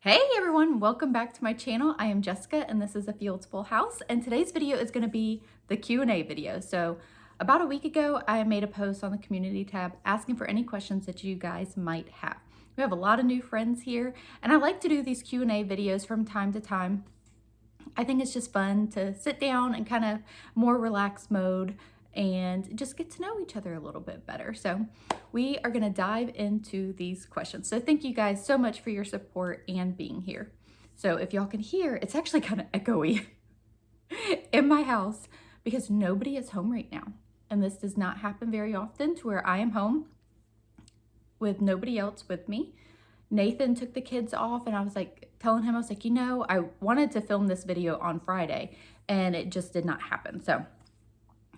Hey everyone, welcome back to my channel. I am Jessica and this is A Fields Full House, and today's video is going to be the Q&A video. So about a week ago, I made a post on the community tab asking for any questions that you guys might have. We have a lot of new friends here and I like to do these Q&A videos from time to time. I think it's just fun to sit down and kind of more relaxed mode and just get to know each other a little bit better. So we are going to dive into these questions. So thank you guys so much for your support and being here. So if y'all can hear, it's actually kind of echoey in my house because nobody is home right now. And this does not happen very often to where I am home with nobody else with me. Nathan took the kids off and I was like telling him, I was like, you know, I wanted to film this video on Friday and it just did not happen. So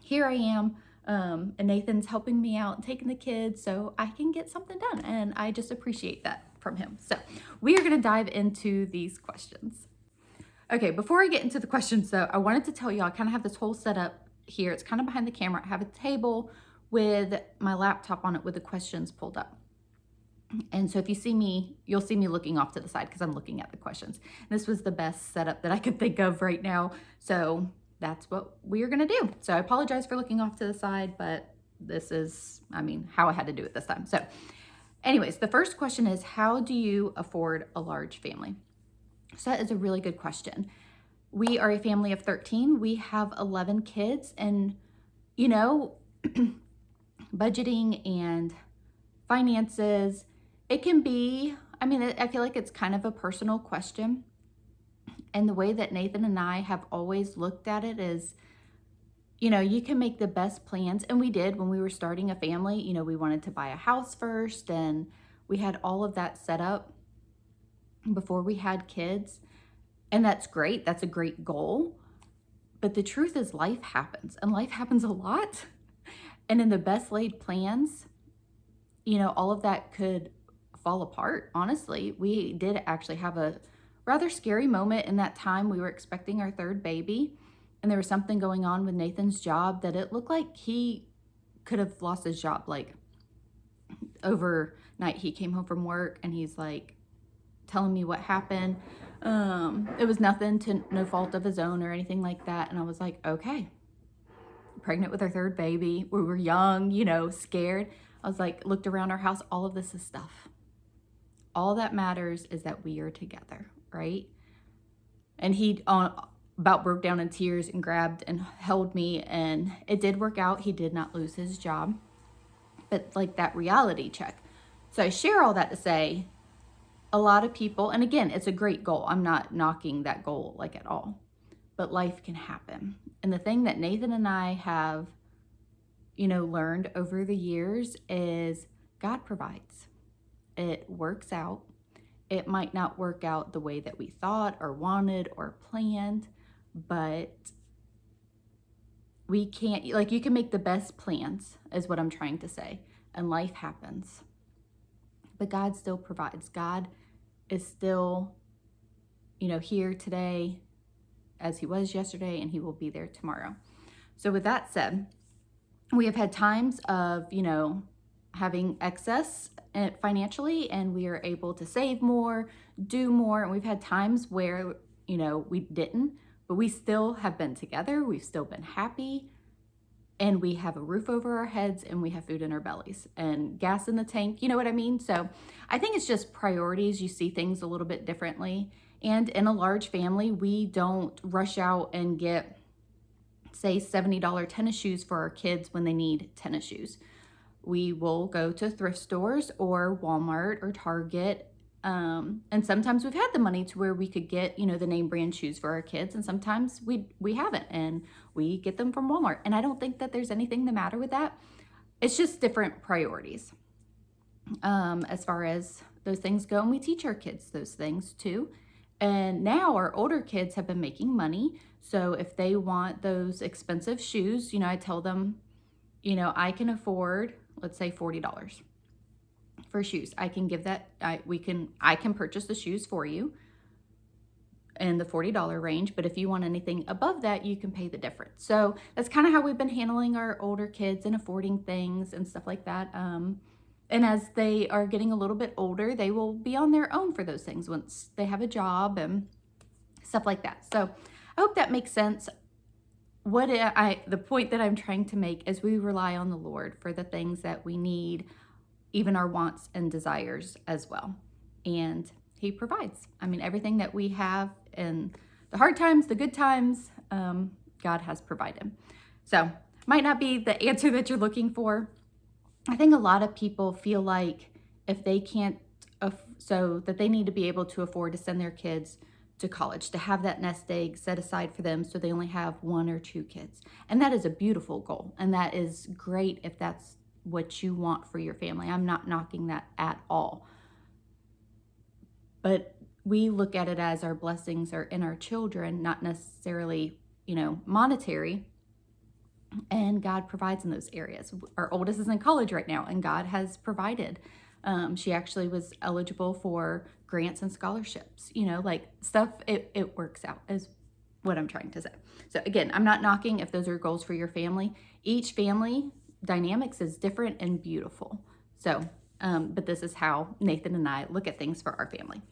here I am, and Nathan's helping me out and taking the kids so I can get something done. And I just appreciate that from him. So we are gonna dive into these questions. Okay, before I get into the questions though, I wanted to tell you, I kind of have this whole setup here. It's kind of behind the camera. I have a table with my laptop on it with the questions pulled up. And so if you see me, you'll see me looking off to the side because I'm looking at the questions. This was the best setup that I could think of right now. So that's what we are gonna do. So I apologize for looking off to the side, but this is, how I had to do it this time. So anyways, the first question is, how do you afford a large family? So that is a really good question. We are a family of 13. We have 11 kids, and you know, budgeting and finances, it can be, I feel like it's kind of a personal question. And the way that Nathan and I have always looked at it is, you know, you can make the best plans. And we did when we were starting a family. You know, we wanted to buy a house first and we had all of that set up before we had kids. And that's great. That's a great goal. But the truth is life happens, and life happens a lot. And in the best laid plans, you know, all of that could fall apart. Honestly, we did actually have a rather scary moment in that time. We were expecting our third baby and there was something going on with Nathan's job that it looked like he could have lost his job. Like overnight, he came home from work and he's like telling me what happened. It was nothing to no fault of his own or anything like that. And I was like, okay, pregnant with our third baby. We were young, you know, scared. I was like, looked around our house, all of this is stuff. All that matters is that we are together, right? And he about broke down in tears and grabbed and held me, and it did work out. He did not lose his job, but like that reality check. So I share all that to say a lot of people, and again, it's a great goal. I'm not knocking that goal like at all, but life can happen. And the thing that Nathan and I have, you know, learned over the years is God provides. It works out. It might not work out the way that we thought or wanted or planned, but we can't, like, you can make the best plans is what I'm trying to say, and life happens. But God still provides. God is still, you know, here today as he was yesterday, and he will be there tomorrow. So with that said, we have had times of, you know, having excess financially, and we are able to save more, do more. And we've had times where, you know, we didn't, but we still have been together. We've still been happy, and we have a roof over our heads, and we have food in our bellies and gas in the tank. You know what I mean? So I think it's just priorities. You see things a little bit differently. And in a large family, we don't rush out and get, say, $70 tennis shoes for our kids when they need tennis shoes. We will go to thrift stores or Walmart or Target. And sometimes we've had the money to where we could get, you know, the name brand shoes for our kids. And sometimes we haven't, and we get them from Walmart. And I don't think that there's anything the matter with that. It's just different priorities as far as those things go. And we teach our kids those things too. And now our older kids have been making money. So if they want those expensive shoes, you know, I tell them, you know, I can afford, let's say $40 for shoes. I can give that, I can purchase the shoes for you in the $40 range, but if you want anything above that, you can pay the difference. So that's kind of how we've been handling our older kids and affording things and stuff like that. And as they are getting a little bit older, they will be on their own for those things once they have a job and stuff like that. So I hope that makes sense. The point that I'm trying to make is we rely on the Lord for the things that we need, even our wants and desires as well. And He provides. I mean, everything that we have in the hard times, the good times, God has provided. So might not be the answer that you're looking for. I think a lot of people feel like if they can't, so that they need to be able to afford to send their kids to college, to have that nest egg set aside for them so they only have 1 or 2 kids. And that is a beautiful goal. And that is great if that's what you want for your family. I'm not knocking that at all. But we look at it as our blessings are in our children, not necessarily, monetary. And God provides in those areas. Our oldest is in college right now, and God has provided. She actually was eligible for grants and scholarships, like stuff, it works out is what I'm trying to say. So again, I'm not knocking if those are goals for your family. Each family dynamics is different and beautiful. So, but this is how Nathan and I look at things for our family.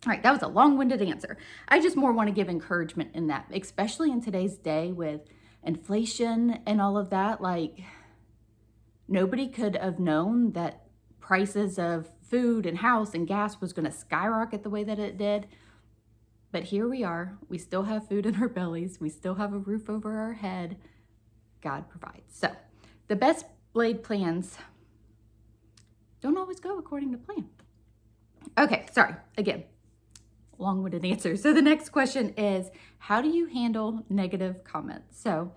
All right, that was a long-winded answer. I just more want to give encouragement in that, especially in today's day with inflation and all of that. Like, nobody could have known that prices of food and house and gas was going to skyrocket the way that it did. But here we are. We still have food in our bellies. We still have a roof over our head. God provides. So the best laid plans don't always go according to plan. Okay, sorry. Again, long-winded answer. So the next question is, how do you handle negative comments? So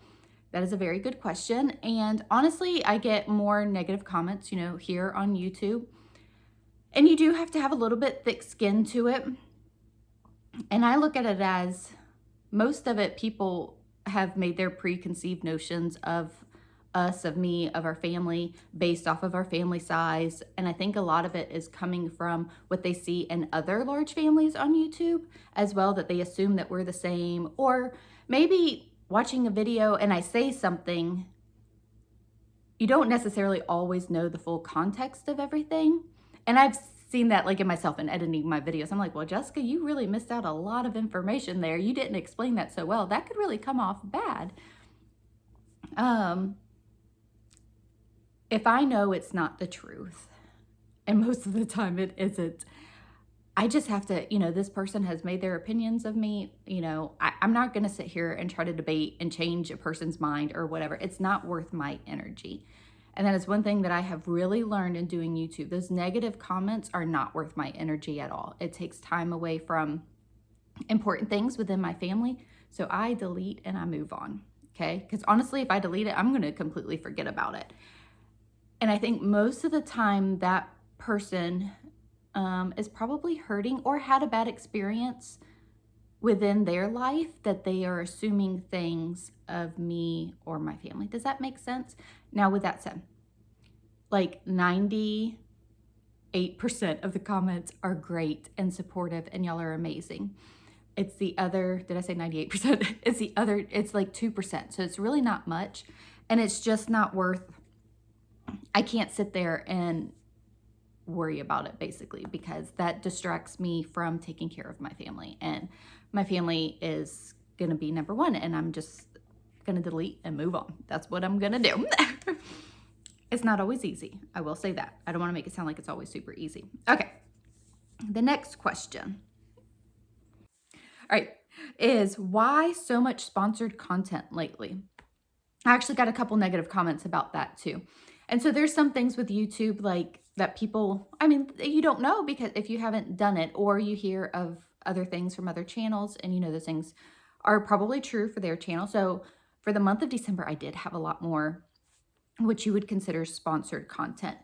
that is a very good question. And honestly, I get more negative comments, here on YouTube. And you do have to have a little bit thick skin to it. And I look at it as most of it, people have made their preconceived notions of us, of me, of our family, based off of our family size. And I think a lot of it is coming from what they see in other large families on YouTube as well, that they assume that we're the same. Or maybe watching a video and I say something, you don't necessarily always know the full context of everything. And I've seen that like in myself in editing my videos. I'm like, well, Jessica, you really missed out a lot of information there. You didn't explain that so well. That could really come off bad. If I know it's not the truth, and most of the time it isn't, I just have to, this person has made their opinions of me. I'm not going to sit here and try to debate and change a person's mind or whatever. It's not worth my energy. And that is one thing that I have really learned in doing YouTube. Those negative comments are not worth my energy at all. It takes time away from important things within my family. So I delete and I move on. Okay. Because honestly, if I delete it, I'm going to completely forget about it. And I think most of the time that person is probably hurting or had a bad experience within their life that they are assuming things of me or my family. Does that make sense? Now, with that said, like 98% of the comments are great and supportive and y'all are amazing. It's the other, did I say 98%? It's the other, it's like 2%. So it's really not much. And it's just not worth, I can't sit there and worry about it basically, because that distracts me from taking care of my family. And my family is going to be number one, and I'm just going to delete and move on. That's what I'm going to do. It's not always easy. I will say that. I don't want to make it sound like it's always super easy. Okay. The next question, all right, is why so much sponsored content lately? I actually got a couple negative comments about that too. And so there's some things with YouTube like that people, you don't know because if you haven't done it, or you hear of other things from other channels and those things are probably true for their channel. So for the month of December, I did have a lot more what you would consider sponsored content.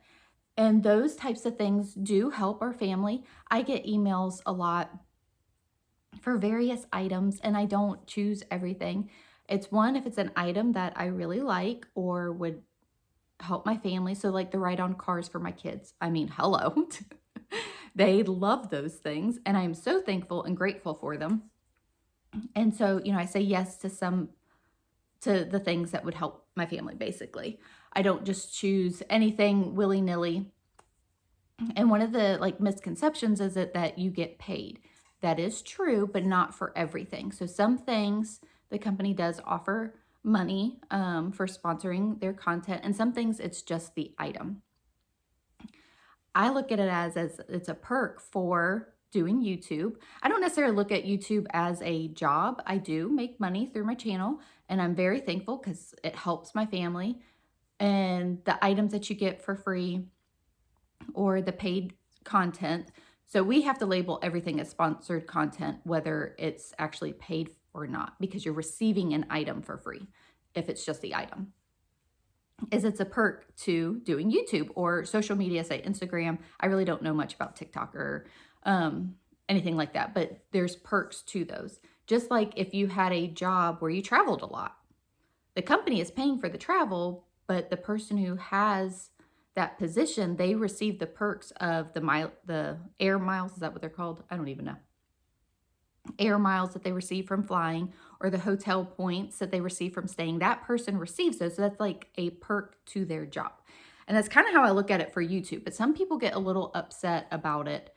And those types of things do help our family. I get emails a lot for various items, and I don't choose everything. It's one, if it's an item that I really like or would help my family. So like the ride-on cars for my kids. Hello. They love those things, and I'm so thankful and grateful for them. And so, I say yes to the things that would help my family, basically. I don't just choose anything willy-nilly. And one of the like misconceptions is that you get paid. That is true, but not for everything. So some things the company does offer money for sponsoring their content, and some things it's just the item. I look at it as it's a perk for doing YouTube. I don't necessarily look at YouTube as a job. I do make money through my channel, and I'm very thankful because it helps my family. And the items that you get for free or the paid content. So we have to label everything as sponsored content, whether it's actually paid or not, because you're receiving an item for free if it's just the item. Is it's a perk to doing YouTube or social media, say Instagram. I really don't know much about TikTok or anything like that, but there's perks to those. Just like if you had a job where you traveled a lot, the company is paying for the travel, but the person who has that position, they receive the perks of the air miles. Is that what they're called? I don't even know. Air miles that they receive from flying, or the hotel points that they receive from staying. That person receives those. So that's like a perk to their job. And that's kind of how I look at it for YouTube. But some people get a little upset about it.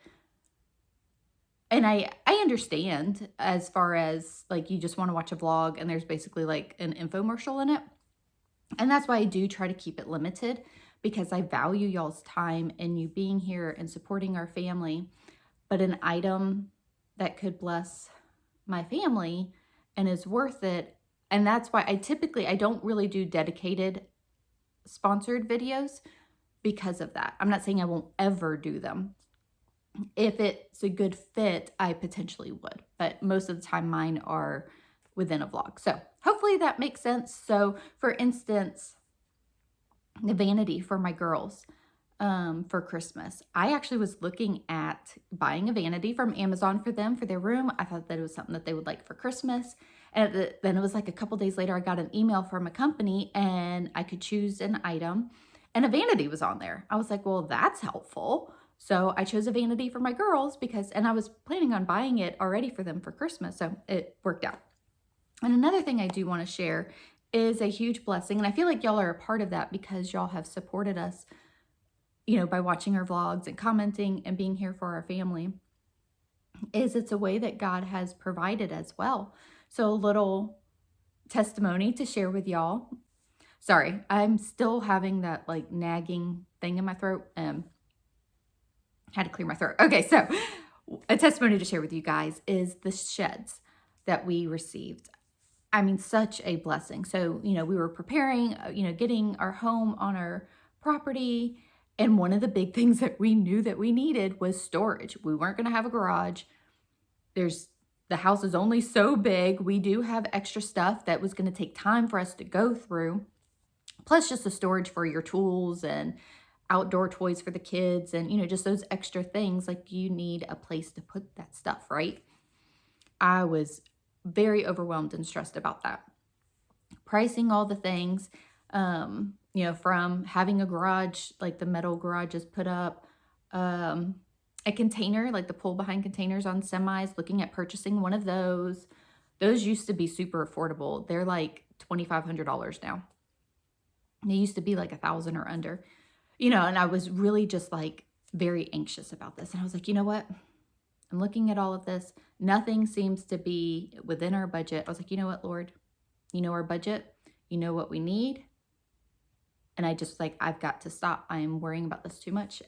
And I understand, as far as like you just want to watch a vlog and there's basically like an infomercial in it. And that's why I do try to keep it limited, because I value y'all's time and you being here and supporting our family. But an item that could bless my family and is worth it. And that's why I don't really do dedicated sponsored videos because of that. I'm not saying I won't ever do them. If it's a good fit, I potentially would, but most of the time mine are within a vlog. So hopefully that makes sense. So for instance, the vanity for my girls for Christmas, I actually was looking at buying a vanity from Amazon for them for their room. I thought that it was something that they would like for Christmas. And then it was like a couple days later, I got an email from a company and I could choose an item and a vanity was on there. I was like, well, that's helpful. So I chose a vanity for my girls and I was planning on buying it already for them for Christmas. So it worked out. And another thing I do want to share is a huge blessing. And I feel like y'all are a part of that because y'all have supported us, by watching our vlogs and commenting and being here for our family. It's a way that God has provided as well. So a little testimony to share with y'all. Sorry, I'm still having that like nagging thing in my throat. Had to clear my throat. Okay, so a testimony to share with you guys is the sheds that we received. I mean, such a blessing. So, we were preparing, getting our home on our property. And one of the big things that we knew that we needed was storage. We weren't going to have a garage. The house is only so big. We do have extra stuff that was going to take time for us to go through. Plus just the storage for your tools and outdoor toys for the kids and, just those extra things. Like you need a place to put that stuff, right? I was very overwhelmed and stressed about that. Pricing all the things, from having a garage, like the metal garage is put up, a container, like the pull behind containers on semis, looking at purchasing one of those. Those used to be super affordable. They're like $2,500 now. They used to be like $1,000 or under, and I was really just like very anxious about this. And I was like, you know what? I'm looking at all of this. Nothing seems to be within our budget. I was like, you know what, Lord? You know our budget. You know what we need. And I just I've got to stop. I am worrying about this too much.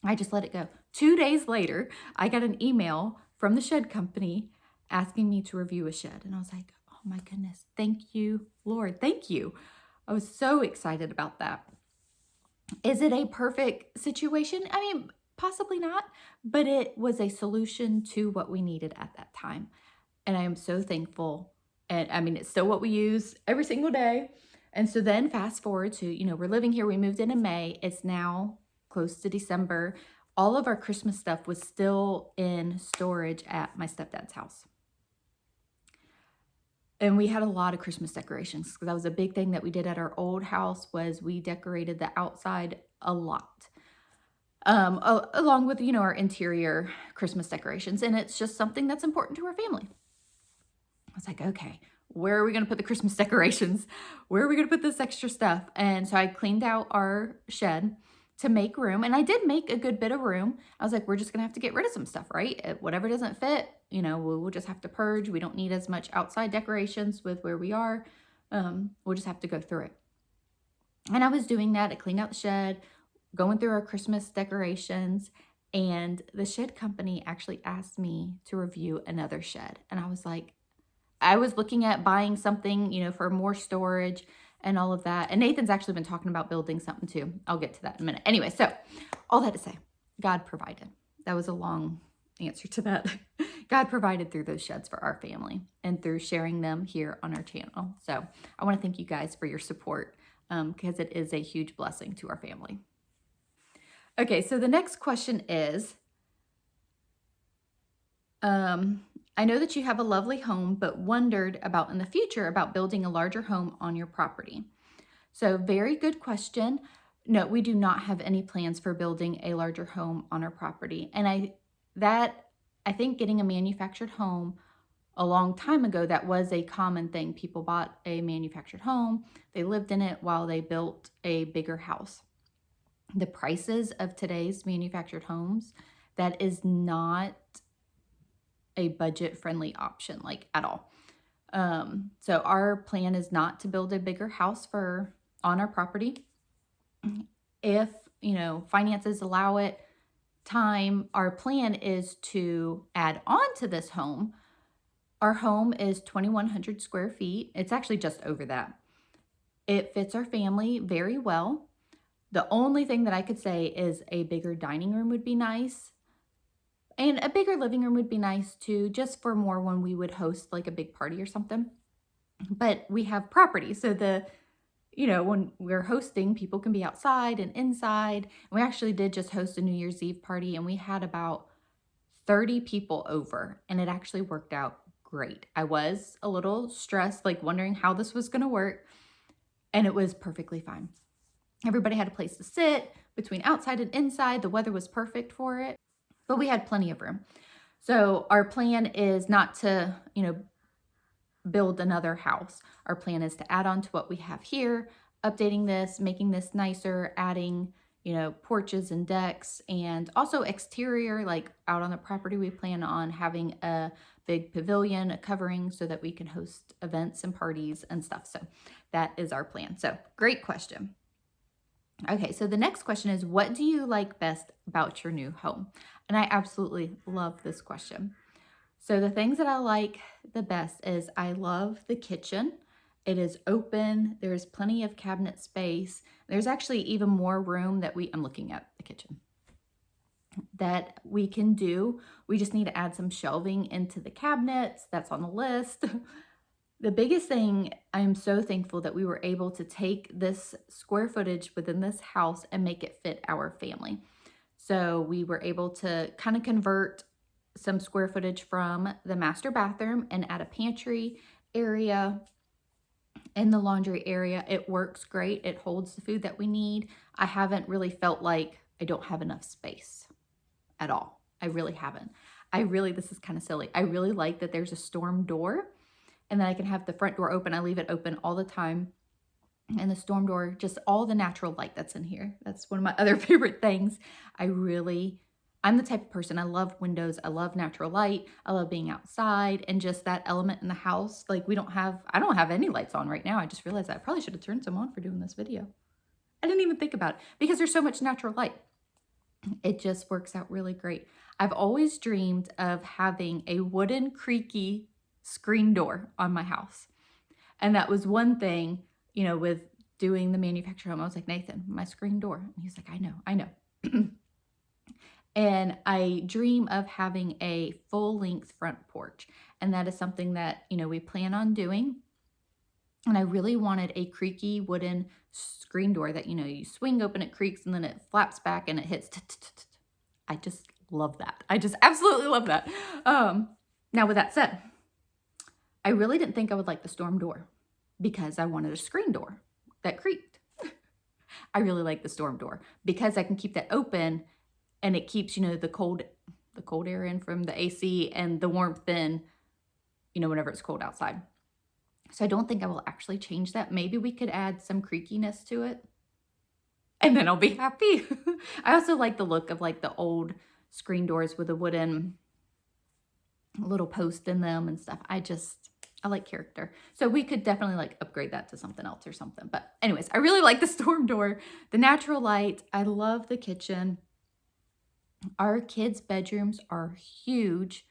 I just let it go. 2 days later, I got an email from the shed company asking me to review a shed. And I was like, oh my goodness. Thank you, Lord. Thank you. I was so excited about that. Is it a perfect situation? I mean, possibly not, but it was a solution to what we needed at that time. And I am so thankful. And I mean, it's still what we use every single day. And so then fast forward to, we're living here. We moved in May. It's now close to December. All of our Christmas stuff was still in storage at my stepdad's house. And we had a lot of Christmas decorations because that was a big thing that we did at our old house was we decorated the outside a lot. Along with, our interior Christmas decorations. And it's just something that's important to our family. I was like, okay, where are we going to put the Christmas decorations? Where are we going to put this extra stuff? And so I cleaned out our shed to make room. And I did make a good bit of room. I was like, we're just gonna have to get rid of some stuff, right? Whatever doesn't fit, you know, we'll just have to purge. We don't need as much outside decorations with where we are. We'll just have to go through it. And I was doing that. I cleaned out the shed, going through our Christmas decorations, and the shed company actually asked me to review another shed. And I was like, I was looking at buying something, you know, for more storage and all of that. And Nathan's actually been talking about building something too. I'll get to that in a minute. Anyway, so all that to say, God provided. That was a long answer to that. God provided through those sheds for our family and through sharing them here on our channel. So I want to thank you guys for your support because it is a huge blessing to our family. Okay, so the next question is, I know that you have a lovely home, but wondered about in the future about building a larger home on your property. So very good question. No, we do not have any plans for building a larger home on our property. And I think getting a manufactured home a long time ago, that was a common thing. People bought a manufactured home, they lived in it while they built a bigger house. The prices of today's manufactured homes, that is not a budget-friendly option, like at all. So our plan is not to build a bigger house on our property. If, you know, finances allow it, our plan is to add on to this home. Our home is 2,100 square feet. It's actually just over that. It fits our family very well. The only thing that I could say is a bigger dining room would be nice. And a bigger living room would be nice too, just for more when we would host like a big party or something. But we have property. So when we're hosting, people can be outside and inside. And we actually did just host a New Year's Eve party, and we had about 30 people over, and it actually worked out great. I was a little stressed, like wondering how this was going to work, and it was perfectly fine. Everybody had a place to sit between outside and inside. The weather was perfect for it, but we had plenty of room. So our plan is not to, build another house. Our plan is to add on to what we have here, updating this, making this nicer, adding, porches and decks, and also exterior, like out on the property, we plan on having a big pavilion, a covering so that we can host events and parties and stuff. So that is our plan. So great question. Okay, so the next question is, what do you like best about your new home? And I absolutely love this question. So the things that I like the best is I love the kitchen. It is open. There's plenty of cabinet space. There's actually even more room I'm looking at the kitchen, that we can do. We just need to add some shelving into the cabinets. That's on the list. The biggest thing, I'm so thankful that we were able to take this square footage within this house and make it fit our family. So we were able to kind of convert some square footage from the master bathroom and add a pantry area in the laundry area. It works great. It holds the food that we need. I haven't really felt like I don't have enough space at all. I really haven't. This is kind of silly. I really like that there's a storm door and then I can have the front door open. I leave it open all the time. And the storm door, just all the natural light that's in here. That's one of my other favorite things. I'm the type of person, I love windows. I love natural light. I love being outside and just that element in the house. Like I don't have any lights on right now. I just realized I probably should have turned some on for doing this video. I didn't even think about it because there's so much natural light. It just works out really great. I've always dreamed of having a wooden creaky screen door on my house. And that was one thing, with doing the manufactured home. I was like, Nathan, my screen door. And he's like, I know. And I dream of having a full-length front porch. And that is something that, we plan on doing. And I really wanted a creaky wooden screen door that, you swing open, it creaks, and then it flaps back and it hits. I just love that. I just absolutely love that. Now, with that said, I really didn't think I would like the storm door because I wanted a screen door that creaked. I really like the storm door because I can keep that open and it keeps, the cold air in from the AC and the warmth in, whenever it's cold outside. So I don't think I will actually change that. Maybe we could add some creakiness to it. and then I'll be happy. I also like the look of like the old screen doors with a wooden little post in them and stuff. I like character. So we could definitely like upgrade that to something else or something. But anyways, I really like the storm door, the natural light. I love the kitchen. Our kids' bedrooms are huge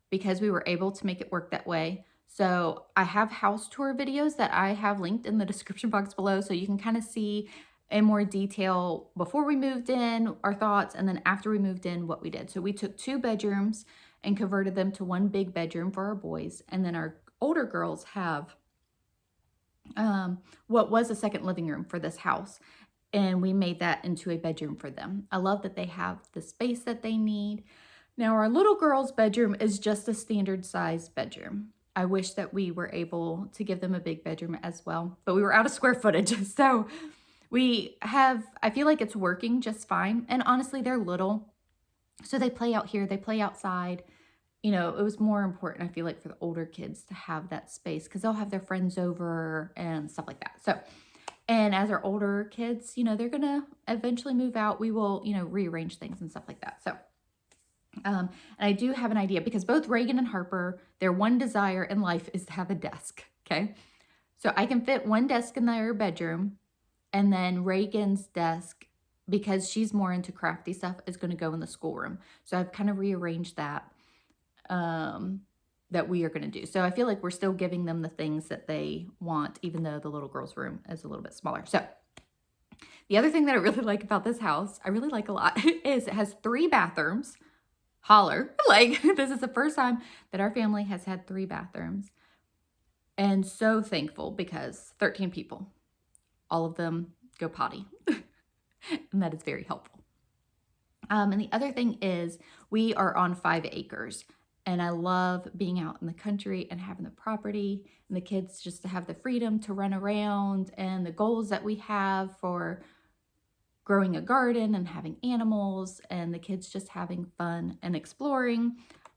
because we were able to make it work that way. So I have house tour videos that I have linked in the description box below, so you can kind of see in more detail before we moved in, our thoughts, and then after we moved in, what we did. So we took 2 bedrooms and converted them to 1 big bedroom for our boys. And then our older girls have what was a second living room for this house. And we made that into a bedroom for them. I love that they have the space that they need. Now, our little girl's bedroom is just a standard size bedroom. I wish that we were able to give them a big bedroom as well, but we were out of square footage. So I feel like it's working just fine. And honestly, they're little. So they play out here, they play outside. You know, it was more important, I feel like, for the older kids to have that space because they'll have their friends over and stuff like that. So, and as our older kids, you know, they're going to eventually move out. We will, you know, rearrange things and stuff like that. So, and I do have an idea because both Reagan and Harper, their one desire in life is to have a desk. Okay. So I can fit 1 desk in their bedroom, and then Reagan's desk, because she's more into crafty stuff, is going to go in the schoolroom. So I've kind of rearranged that, that we are going to do. So I feel like we're still giving them the things that they want, even though the little girl's room is a little bit smaller. So the other thing that I really like about this house, I really like a lot, is it has 3 bathrooms. Holler. Like, this is the first time that our family has had 3 bathrooms. And so thankful because 13 people, all of them go potty. And that is very helpful. And the other thing is we are on 5 acres. And I love being out in the country and having the property and the kids just to have the freedom to run around, and the goals that we have for growing a garden and having animals and the kids just having fun and exploring.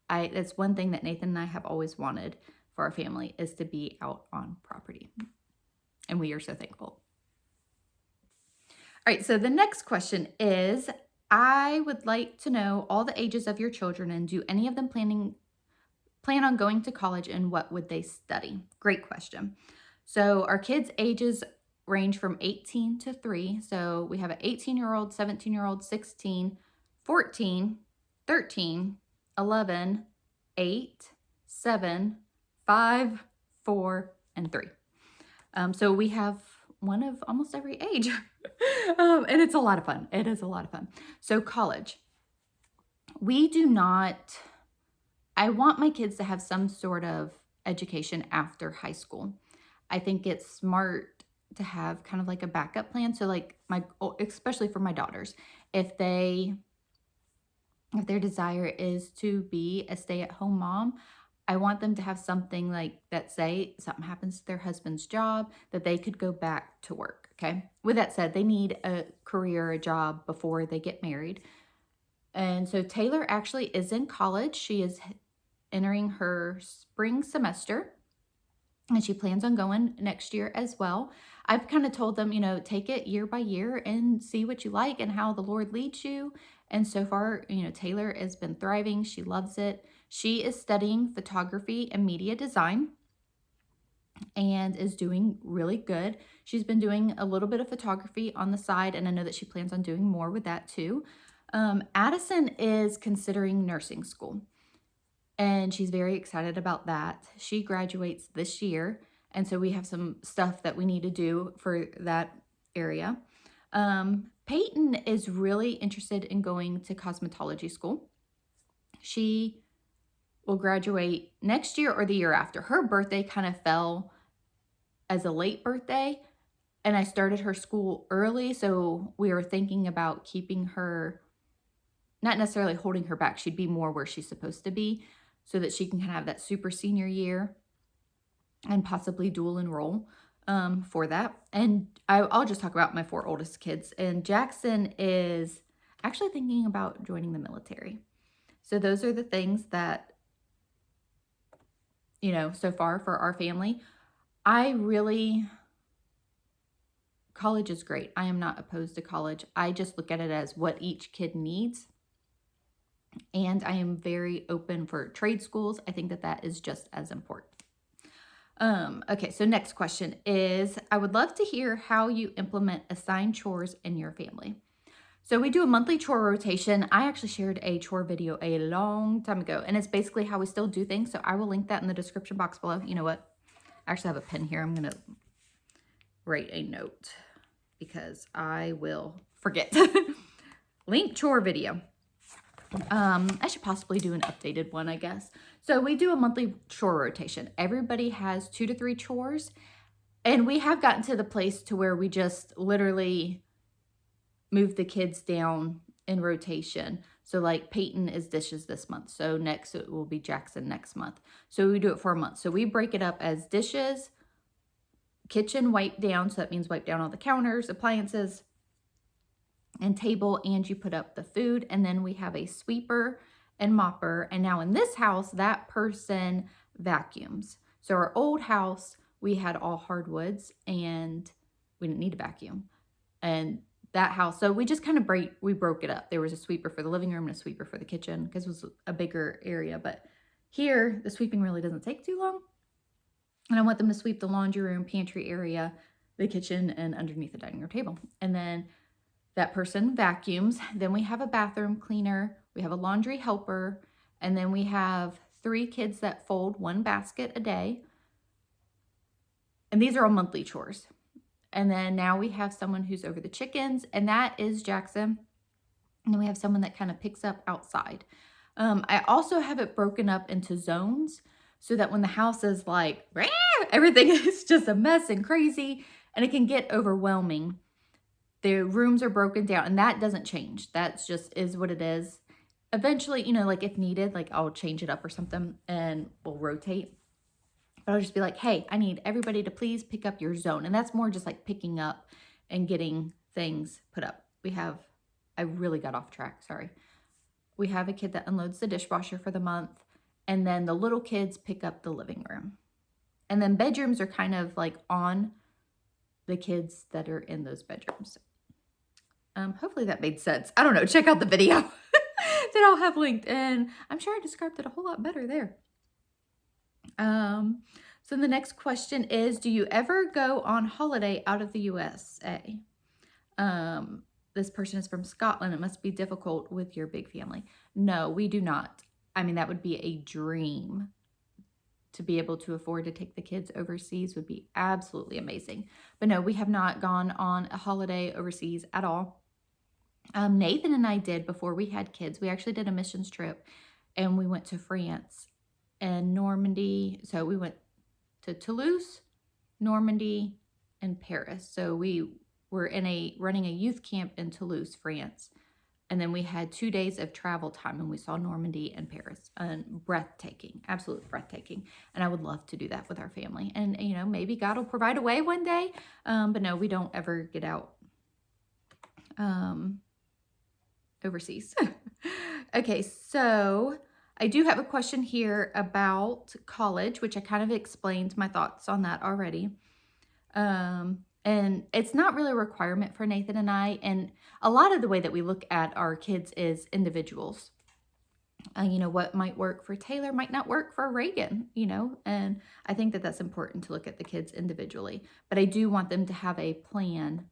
That's one thing that Nathan and I have always wanted for our family, is to be out on property. And we are so thankful. All right, so the next question is, I would like to know all the ages of your children, and do any of them plan on going to college, and what would they study? Great question. So our kids' ages range from 18 to 3. So we have an 18-year-old, 17-year-old, 16, 14, 13, 11, 8, 7, 5, 4, and 3. So we have one of almost every age. And it's a lot of fun. It is a lot of fun. So college. I want my kids to have some sort of education after high school. I think it's smart to have kind of like a backup plan. So like especially for my daughters, if their desire is to be a stay-at-home mom, I want them to have something like that, say something happens to their husband's job, that they could go back to work. Okay. With that said, they need a career, a job before they get married. And so Taylor actually is in college. She is entering her spring semester, and she plans on going next year as well. I've kind of told them, you know, take it year by year and see what you like and how the Lord leads you. And so far, you know, Taylor has been thriving. She loves it. She is studying photography and media design and is doing really good. She's been doing a little bit of photography on the side, and I know that she plans on doing more with that too. Addison is considering nursing school, and she's very excited about that. She graduates this year, and so we have some stuff that we need to do for that area. Payton is really interested in going to cosmetology school. She will graduate next year or the year after. Her birthday kind of fell as a late birthday, and I started her school early, so we were thinking about keeping her, not necessarily holding her back. She'd be more where she's supposed to be, so that she can kind of have that super senior year and possibly dual enroll for that. And I'll just talk about my 4 oldest kids. And Jackson is actually thinking about joining the military. So those are the things that, you know, so far for our family. I really college is great. I am not opposed to college. I just look at it as what each kid needs. And I am very open for trade schools. I think that that is just as important. Okay, so next question is, I would love to hear how you implement assigned chores in your family. So we do a monthly chore rotation. I actually shared a chore video a long time ago, and it's basically how we still do things. So I will link that in the description box below. You know what? I actually have a pen here. I'm going to write a note because I will forget. Link chore video. I should possibly do an updated one, I guess. So we do a monthly chore rotation. Everybody has 2 to 3 chores, and we have gotten to the place to where we just literally move the kids down in rotation. So like Payton is dishes this month. So next it will be Jackson next month. So we do it for a month. So we break it up as dishes, kitchen wipe down. So that means wipe down all the counters, appliances, and table, and you put up the food. And then we have a sweeper and mopper. And now in this house, that person vacuums. So our old house, we had all hardwoods and we didn't need a vacuum. And that house, so we just kind of broke it up. There was a sweeper for the living room and a sweeper for the kitchen because it was a bigger area. But here, the sweeping really doesn't take too long. And I want them to sweep the laundry room, pantry area, the kitchen, and underneath the dining room table. And then that person vacuums. Then we have a bathroom cleaner. We have a laundry helper. And then we have 3 kids that fold 1 basket a day. And these are all monthly chores. And then now we have someone who's over the chickens, and that is Jackson. And then we have someone that kind of picks up outside. I also have it broken up into zones so that when the house is like, everything is just a mess and crazy, and it can get overwhelming. The rooms are broken down, and that doesn't change. That's just is what it is. Eventually, you know, like if needed, like I'll change it up or something and we'll rotate. But I'll just be like, hey, I need everybody to please pick up your zone. And that's more just like picking up and getting things put up. I really got off track, sorry. We have a kid that unloads the dishwasher for the month. And then the little kids pick up the living room. And then bedrooms are kind of like on the kids that are in those bedrooms. Hopefully that made sense. I don't know, check out the video that I'll have linked. And I'm sure I described it a whole lot better there. So the next question is, do you ever go on holiday out of the USA? This person is from Scotland. It must be difficult with your big family. No, we do not. I mean, that would be a dream. To be able to afford to take the kids overseas would be absolutely amazing. But no, we have not gone on a holiday overseas at all. Nathan and I did before we had kids. We actually did a missions trip and we went to France and Normandy. So we went to Toulouse, Normandy, and Paris. So we were running a youth camp in Toulouse, France. And then we had 2 days of travel time and we saw Normandy and Paris. And breathtaking, absolutely breathtaking. And I would love to do that with our family. And, you know, maybe God will provide a way one day. But no, we don't ever get out overseas. Okay, so I do have a question here about college, which I kind of explained my thoughts on that already. And it's not really a requirement for Nathan and I. And a lot of the way that we look at our kids is individuals. You know, what might work for Taylor might not work for Reagan, you know, and I think that that's important to look at the kids individually. But I do want them to have a plan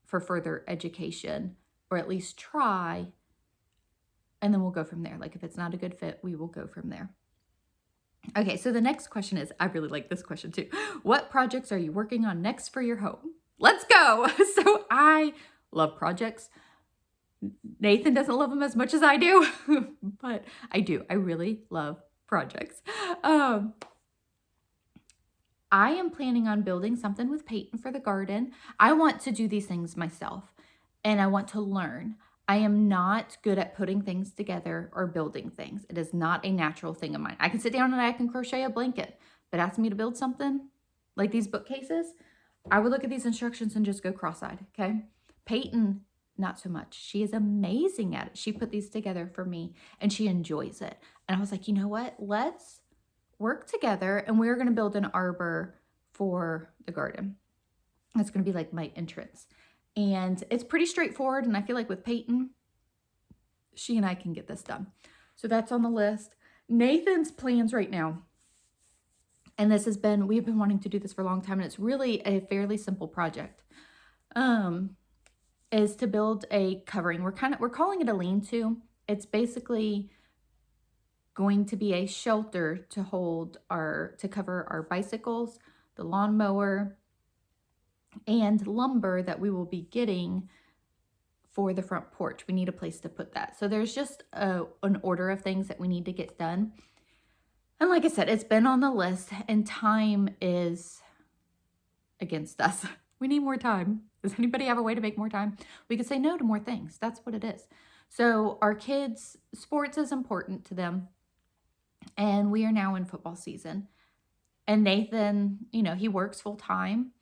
for further education, or at least try, and then we'll go from there. Like if it's not a good fit, we will go from there. Okay, so the next question is, I really like this question too. What projects are you working on next for your home? Let's go. So I love projects. Nathan doesn't love them as much as I do, but I do. I really love projects. I am planning on building something with Payton for the garden. I want to do these things myself and I want to learn. I am not good at putting things together or building things. It is not a natural thing of mine. I can sit down and I can crochet a blanket, but ask me to build something like these bookcases, I would look at these instructions and just go cross-eyed, okay? Payton, not so much. She is amazing at it. She put these together for me and she enjoys it. And I was like, you know what? Let's work together and we're going to build an arbor for the garden. It's going to be like my entrance. And it's pretty straightforward. And I feel like with Payton, she and I can get this done. So that's on the list. Nathan's plans right now, and we've been wanting to do this for a long time, and it's really a fairly simple project, is to build a covering. We're calling it a lean-to. It's basically going to be a shelter to cover our bicycles, the lawnmower, and lumber that we will be getting for the front porch. We need a place to put that. So there's just an order of things that we need to get done. And like I said, it's been on the list, and time is against us. We need more time. Does anybody have a way to make more time? We could say no to more things. That's what it is. So our kids' sports is important to them, and we are now in football season. And Nathan, he works full time,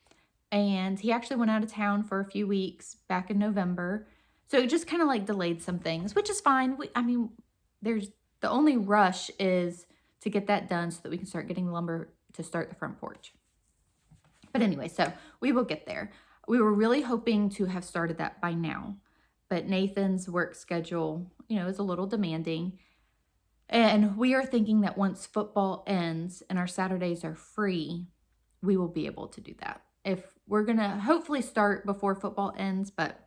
and he actually went out of town for a few weeks back in November. So it just kind of like delayed some things, which is fine. The only rush is to get that done so that we can start getting lumber to start the front porch. But anyway, so we will get there. We were really hoping to have started that by now, but Nathan's work schedule, is a little demanding. And we are thinking that once football ends and our Saturdays are free, we will be able to do that. If we're going to hopefully start before football ends, but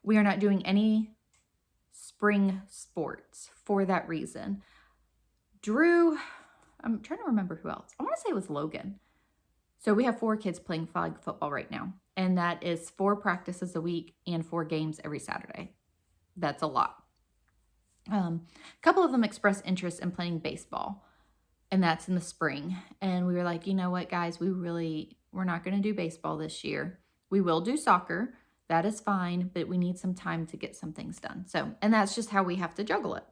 we are not doing any spring sports for that reason. Drew, I'm trying to remember who else. I want to say it was Logan. So we have 4 kids playing flag football right now, and that is 4 practices a week and 4 games every Saturday. That's a lot. A couple of them expressed interest in playing baseball, and that's in the spring. And we were like, you know what, guys, we're not going to do baseball this year. We will do soccer. That is fine, but we need some time to get some things done. So, and that's just how we have to juggle it,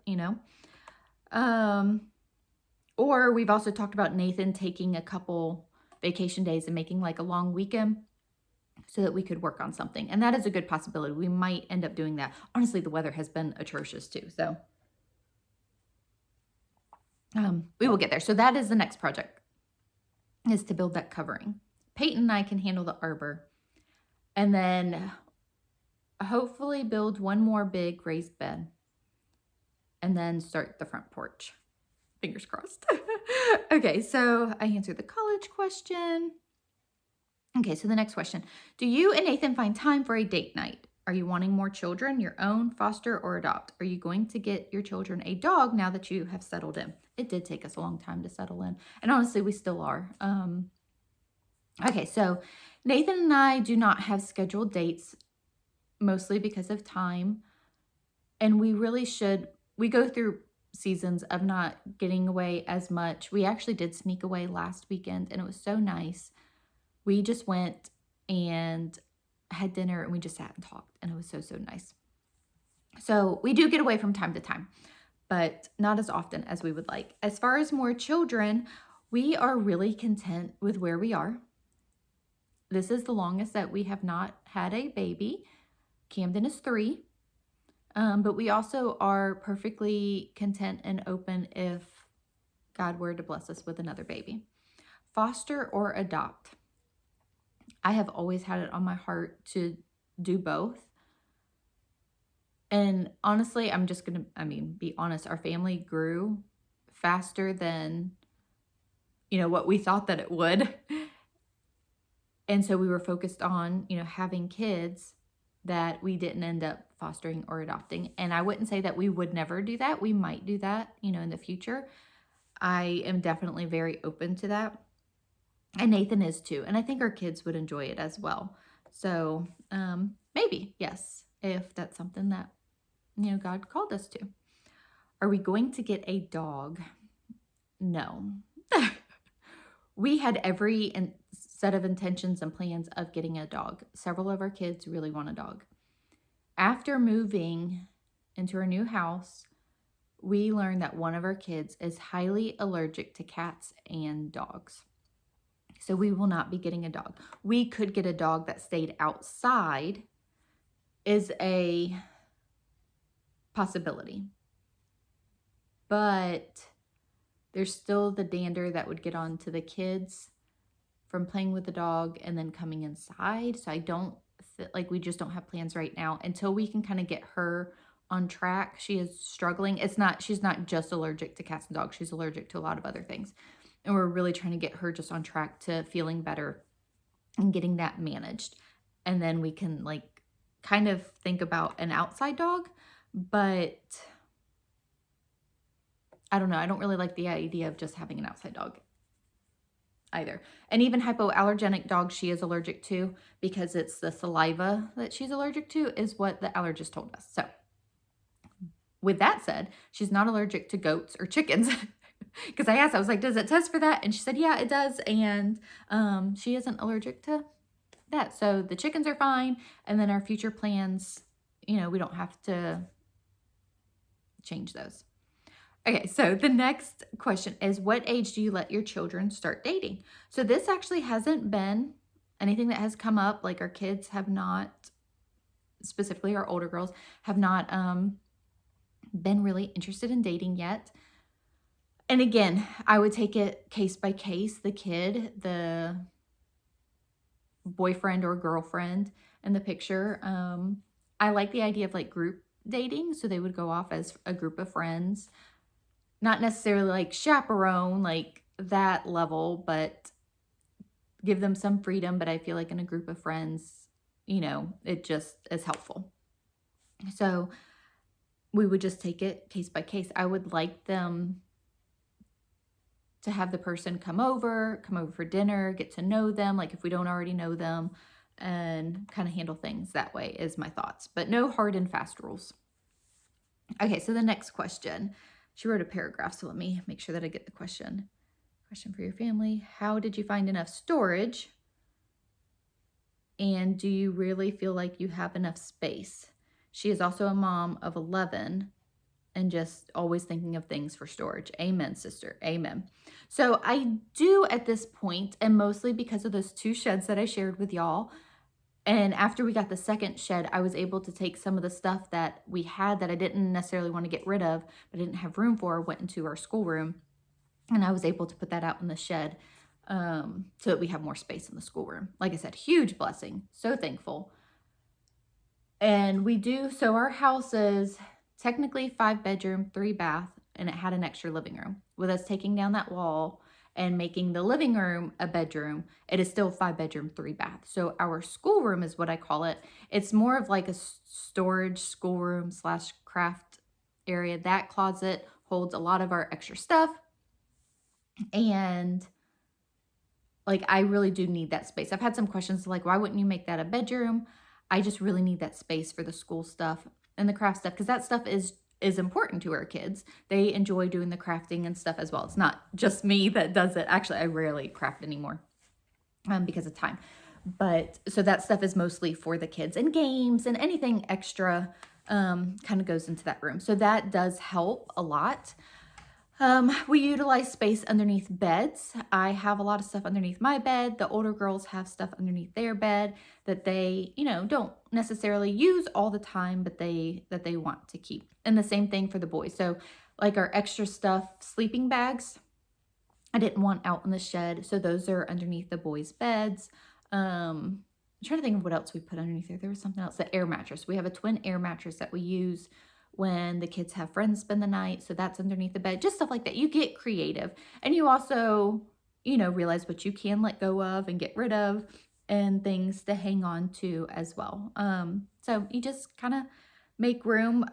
Or we've also talked about Nathan taking a couple vacation days and making like a long weekend so that we could work on something. And that is a good possibility. We might end up doing that. Honestly, the weather has been atrocious too. So we will get there. So that is the next project, is to build that covering. Payton and I can handle the arbor. And then hopefully build one more big raised bed. And then start the front porch. Fingers crossed. Okay, so I answered the college question. Okay, so the next question. Do you and Nathan find time for a date night? Are you wanting more children, your own, foster, or adopt? Are you going to get your children a dog now that you have settled in? It did take us a long time to settle in. And honestly, we still are. Okay, so Nathan and I do not have scheduled dates, mostly because of time. And we really should. We go through seasons of not getting away as much. We actually did sneak away last weekend, and it was so nice. We just went and had dinner, and we just sat and talked, and it was so nice. So we do get away from time to time, but not as often as we would like. As far as more children, we are really content with where we are. This is the longest that we have not had a baby. Camden is 3. But we also are perfectly content and open if God were to bless us with another baby. Foster or adopt. I have always had it on my heart to do both. And honestly, I'm just going to, be honest, our family grew faster than, what we thought that it would. And so we were focused on, having kids that we didn't end up fostering or adopting. And I wouldn't say that we would never do that. We might do that, in the future. I am definitely very open to that. And Nathan is too. And I think our kids would enjoy it as well. So maybe, yes, if that's something that, God called us to. Are we going to get a dog? No. We had every set of intentions and plans of getting a dog. Several of our kids really want a dog. After moving into our new house, we learned that one of our kids is highly allergic to cats and dogs. So we will not be getting a dog. We could get a dog that stayed outside, is a possibility. But there's still the dander that would get on to the kids from playing with the dog and then coming inside. So I don't feel like we just don't have plans right now until we can kind of get her on track. She is struggling. She's not just allergic to cats and dogs. She's allergic to a lot of other things. And we're really trying to get her just on track to feeling better and getting that managed. And then we can like kind of think about an outside dog, but I don't know. I don't really like the idea of just having an outside dog either. And even hypoallergenic dogs she is allergic to, because it's the saliva that she's allergic to is what the allergist told us. So with that said, she's not allergic to goats or chickens. Because I asked, I was like, does it test for that? And she said, yeah, it does. And she isn't allergic to that. So the chickens are fine. And then our future plans, we don't have to change those. Okay, so the next question is, what age do you let your children start dating? So this actually hasn't been anything that has come up. Like our kids have not, specifically our older girls, have not been really interested in dating yet. And again, I would take it case by case, the kid, the boyfriend or girlfriend in the picture. I like the idea of like group dating. So they would go off as a group of friends, not necessarily like chaperone, like that level, but give them some freedom. But I feel like in a group of friends, it just is helpful. So we would just take it case by case. I would like them to have the person come over for dinner, get to know them, like if we don't already know them, and kind of handle things that way is my thoughts, but no hard and fast rules. Okay, so the next question, she wrote a paragraph, so let me make sure that I get the question. Question for your family: how did you find enough storage? And do you really feel like you have enough space? She is also a mom of 11 and just always thinking of things for storage. Amen, sister. Amen. So I do at this point, and mostly because of those 2 sheds that I shared with y'all. And after we got the second shed, I was able to take some of the stuff that we had that I didn't necessarily want to get rid of, but I didn't have room for, went into our schoolroom. And I was able to put that out in the shed so that we have more space in the schoolroom. Like I said, huge blessing. So thankful. And we do, so our house is technically 5 bedroom, 3 bath, and it had an extra living room. With us taking down that wall and making the living room a bedroom, it is still 5 bedroom, 3 bath. So our schoolroom is what I call it. It's more of like a storage schoolroom / craft area. That closet holds a lot of our extra stuff. And like, I really do need that space. I've had some questions like, why wouldn't you make that a bedroom? I just really need that space for the school stuff and the craft stuff, because that stuff is important to our kids. They enjoy doing the crafting and stuff as well. It's not just me that does it. Actually, I rarely craft anymore because of time. But so that stuff is mostly for the kids, and games and anything extra kind of goes into that room. So that does help a lot. We utilize space underneath beds. I have a lot of stuff underneath my bed. The older girls have stuff underneath their bed that they, don't necessarily use all the time, but that they want to keep. And the same thing for the boys. So like our extra stuff, sleeping bags, I didn't want out in the shed. So those are underneath the boys' beds. I'm trying to think of what else we put underneath there. There was something else, the air mattress. We have a twin air mattress that we use when the kids have friends spend the night. So that's underneath the bed, just stuff like that. You get creative, and you also, realize what you can let go of and get rid of, and things to hang on to as well. So you just kind of make room.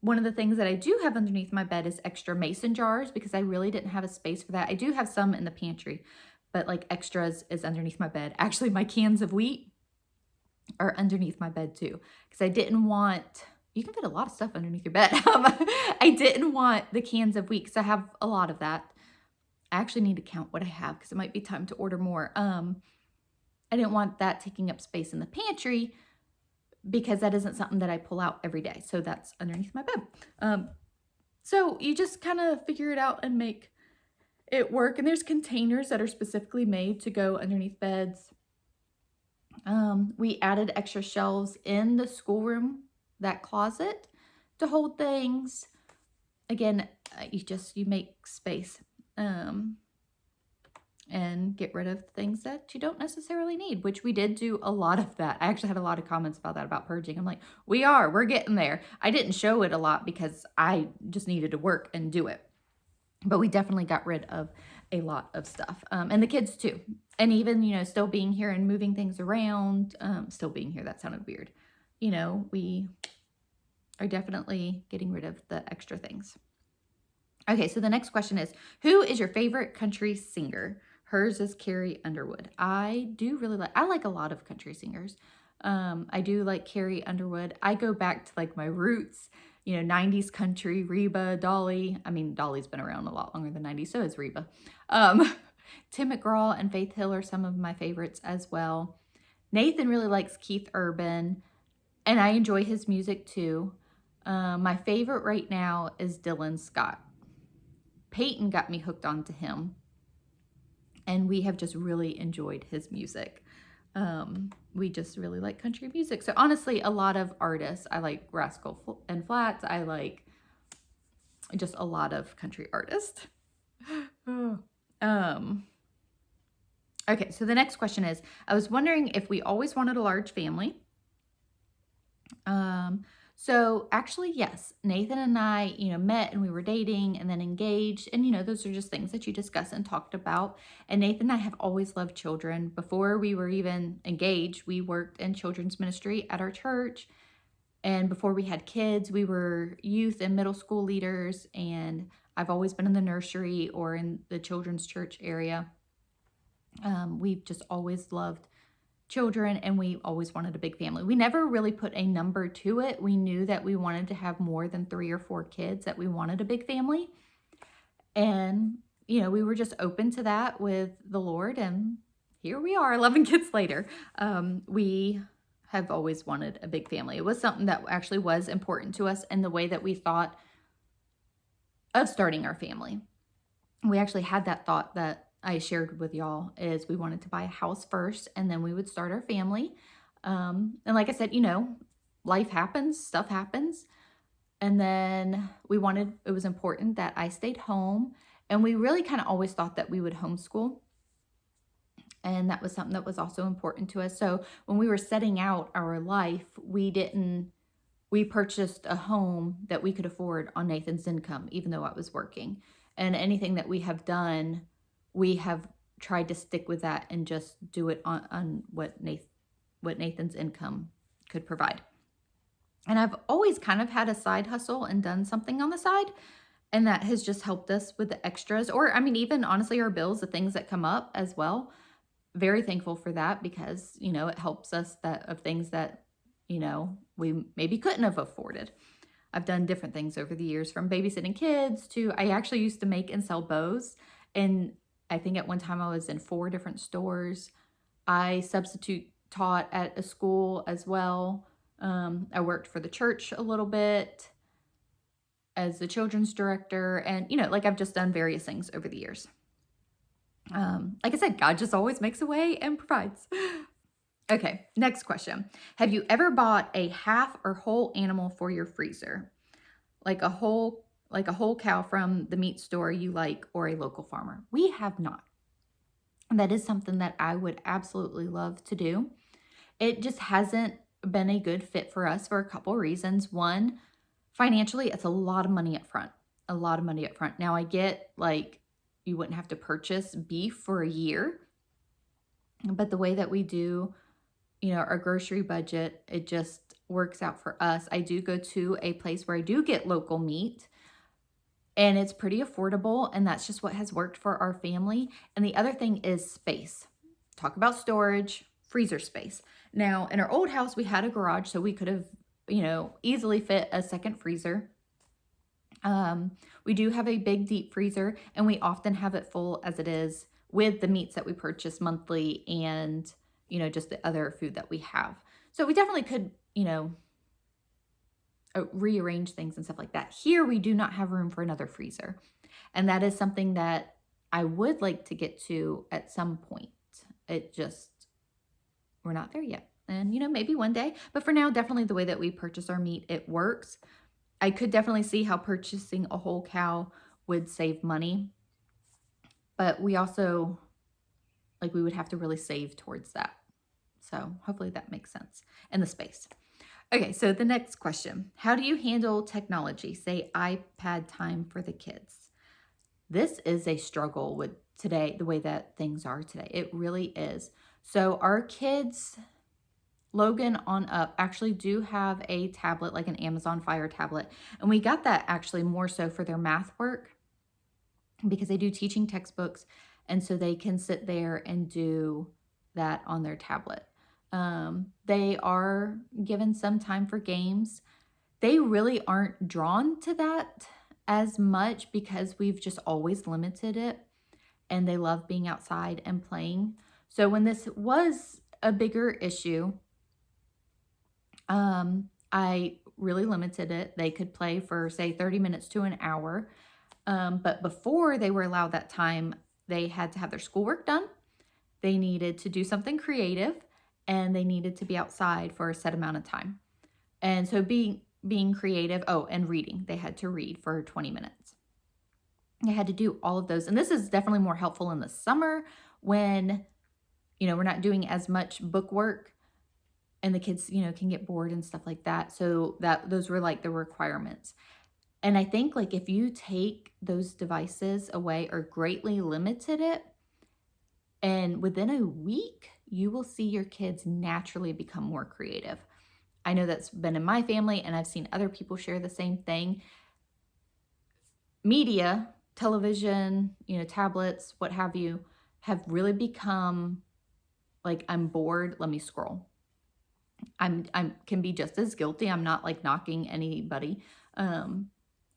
One of the things that I do have underneath my bed is extra mason jars, because I really didn't have a space for that. I do have some in the pantry, but like extras is underneath my bed. Actually, my cans of wheat are underneath my bed too, because I didn't want, you can fit a lot of stuff underneath your bed. I didn't want the cans of wheat, because I have a lot of that. I actually need to count what I have, because it might be time to order more. I didn't want that taking up space in the pantry, because that isn't something that I pull out every day. So that's underneath my bed. So you just kind of figure it out and make it work. And there's containers that are specifically made to go underneath beds. We added extra shelves in the schoolroom, that closet, to hold things. Again, you make space. and get rid of things that you don't necessarily need, which we did do a lot of that. I actually had a lot of comments about that, about purging. I'm like, we're getting there. I didn't show it a lot because I just needed to work and do it. But we definitely got rid of a lot of stuff. And the kids too. And even, still being here and moving things around, still being here, that sounded weird. We are definitely getting rid of the extra things. Okay, so the next question is, who is your favorite country singer? Hers is Carrie Underwood. I like a lot of country singers. I do like Carrie Underwood. I go back to like my roots, 90s country, Reba, Dolly. I mean, Dolly's been around a lot longer than 90s, so is Reba. Tim McGraw and Faith Hill are some of my favorites as well. Nathan really likes Keith Urban, and I enjoy his music too. My favorite right now is Dylan Scott. Payton got me hooked onto him, and we have just really enjoyed his music. We just really like country music. So honestly, a lot of artists. I like Rascal and Flats. I like just a lot of country artists. Okay, so the next question is, I was wondering if we always wanted a large family. So actually, yes, Nathan and I, met and we were dating and then engaged. And, those are just things that you discuss and talked about. And Nathan and I have always loved children. Before we were even engaged, we worked in children's ministry at our church. And before we had kids, we were youth and middle school leaders. And I've always been in the nursery or in the children's church area. We've just always loved children, and we always wanted a big family. We never really put a number to it. We knew that we wanted to have more than 3 or 4 kids, that we wanted a big family. And, we were just open to that with the Lord, and here we are 11 kids later. We have always wanted a big family. It was something that actually was important to us in the way that we thought of starting our family. We actually had that thought that I shared with y'all, is we wanted to buy a house first and then we would start our family. And like I said, life happens, stuff happens. And then it was important that I stayed home, and we really kind of always thought that we would homeschool. And that was something that was also important to us. So when we were setting out our life, we purchased a home that we could afford on Nathan's income, even though I was working. And anything that we have done, we have tried to stick with that and just do it on what Nathan's income could provide. And I've always kind of had a side hustle and done something on the side, and that has just helped us with the extras, or even honestly our bills, the things that come up as well. Very thankful for that, because it helps us of things that we maybe couldn't have afforded. I've done different things over the years, from babysitting kids to, I actually used to make and sell bows, and I think at one time I was in 4 different stores. I substitute taught at a school as well. I worked for the church a little bit as the children's director, and I've just done various things over the years. Like I said, God just always makes a way and provides. Okay, next question. Have you ever bought a half or whole animal for your freezer? Like a whole cow from the meat store you like, or a local farmer? We have not. That is something that I would absolutely love to do. It just hasn't been a good fit for us for a couple reasons. One, financially, it's a lot of money up front. A lot of money up front. Now, I get you wouldn't have to purchase beef for a year, but the way that we do, our grocery budget, it just works out for us. I do go to a place where I do get local meat, and it's pretty affordable, and that's just what has worked for our family. And the other thing is space. Talk about storage, freezer space. Now, in our old house, we had a garage, so we could have, easily fit a second freezer. We do have a big deep freezer, and we often have it full as it is, with the meats that we purchase monthly and, just the other food that we have. So we definitely could, rearrange things and stuff like that. Here, we do not have room for another freezer. And that is something that I would like to get to at some point. We're not there yet. And, maybe one day. But for now, definitely the way that we purchase our meat, it works. I could definitely see how purchasing a whole cow would save money. But we also, like we would have to really save towards that. So hopefully that makes sense. And the space. Okay, so the next question. How do you handle technology, say iPad time for the kids? This is a struggle with today, the way that things are today. It really is. So our kids, Logan on up, actually do have a tablet, like an Amazon Fire tablet. And we got that actually more so for their math work because they do teaching textbooks. And so they can sit there and do that on their tablet. They are given some time for games. They really aren't drawn to that as much because we've just always limited it, and they love being outside and playing. So when this was a bigger issue, I really limited it. They could play for, say, 30 minutes to an hour. But before they were allowed that time, they had to have their schoolwork done. They needed to do something creative, and they needed to be outside for a set amount of time. And so being creative, and reading. They had to read for 20 minutes. They had to do all of those. And this is definitely more helpful in the summer when, we're not doing as much book work and the kids, can get bored and stuff like that. So those were like the requirements. And I think like if you take those devices away or greatly limited it, and within a week, you will see your kids naturally become more creative. I know that's been in my family, and I've seen other people share the same thing. Media, television, tablets, what have you, have really become like, I'm bored, let me scroll. I can be just as guilty. I'm not like knocking anybody. And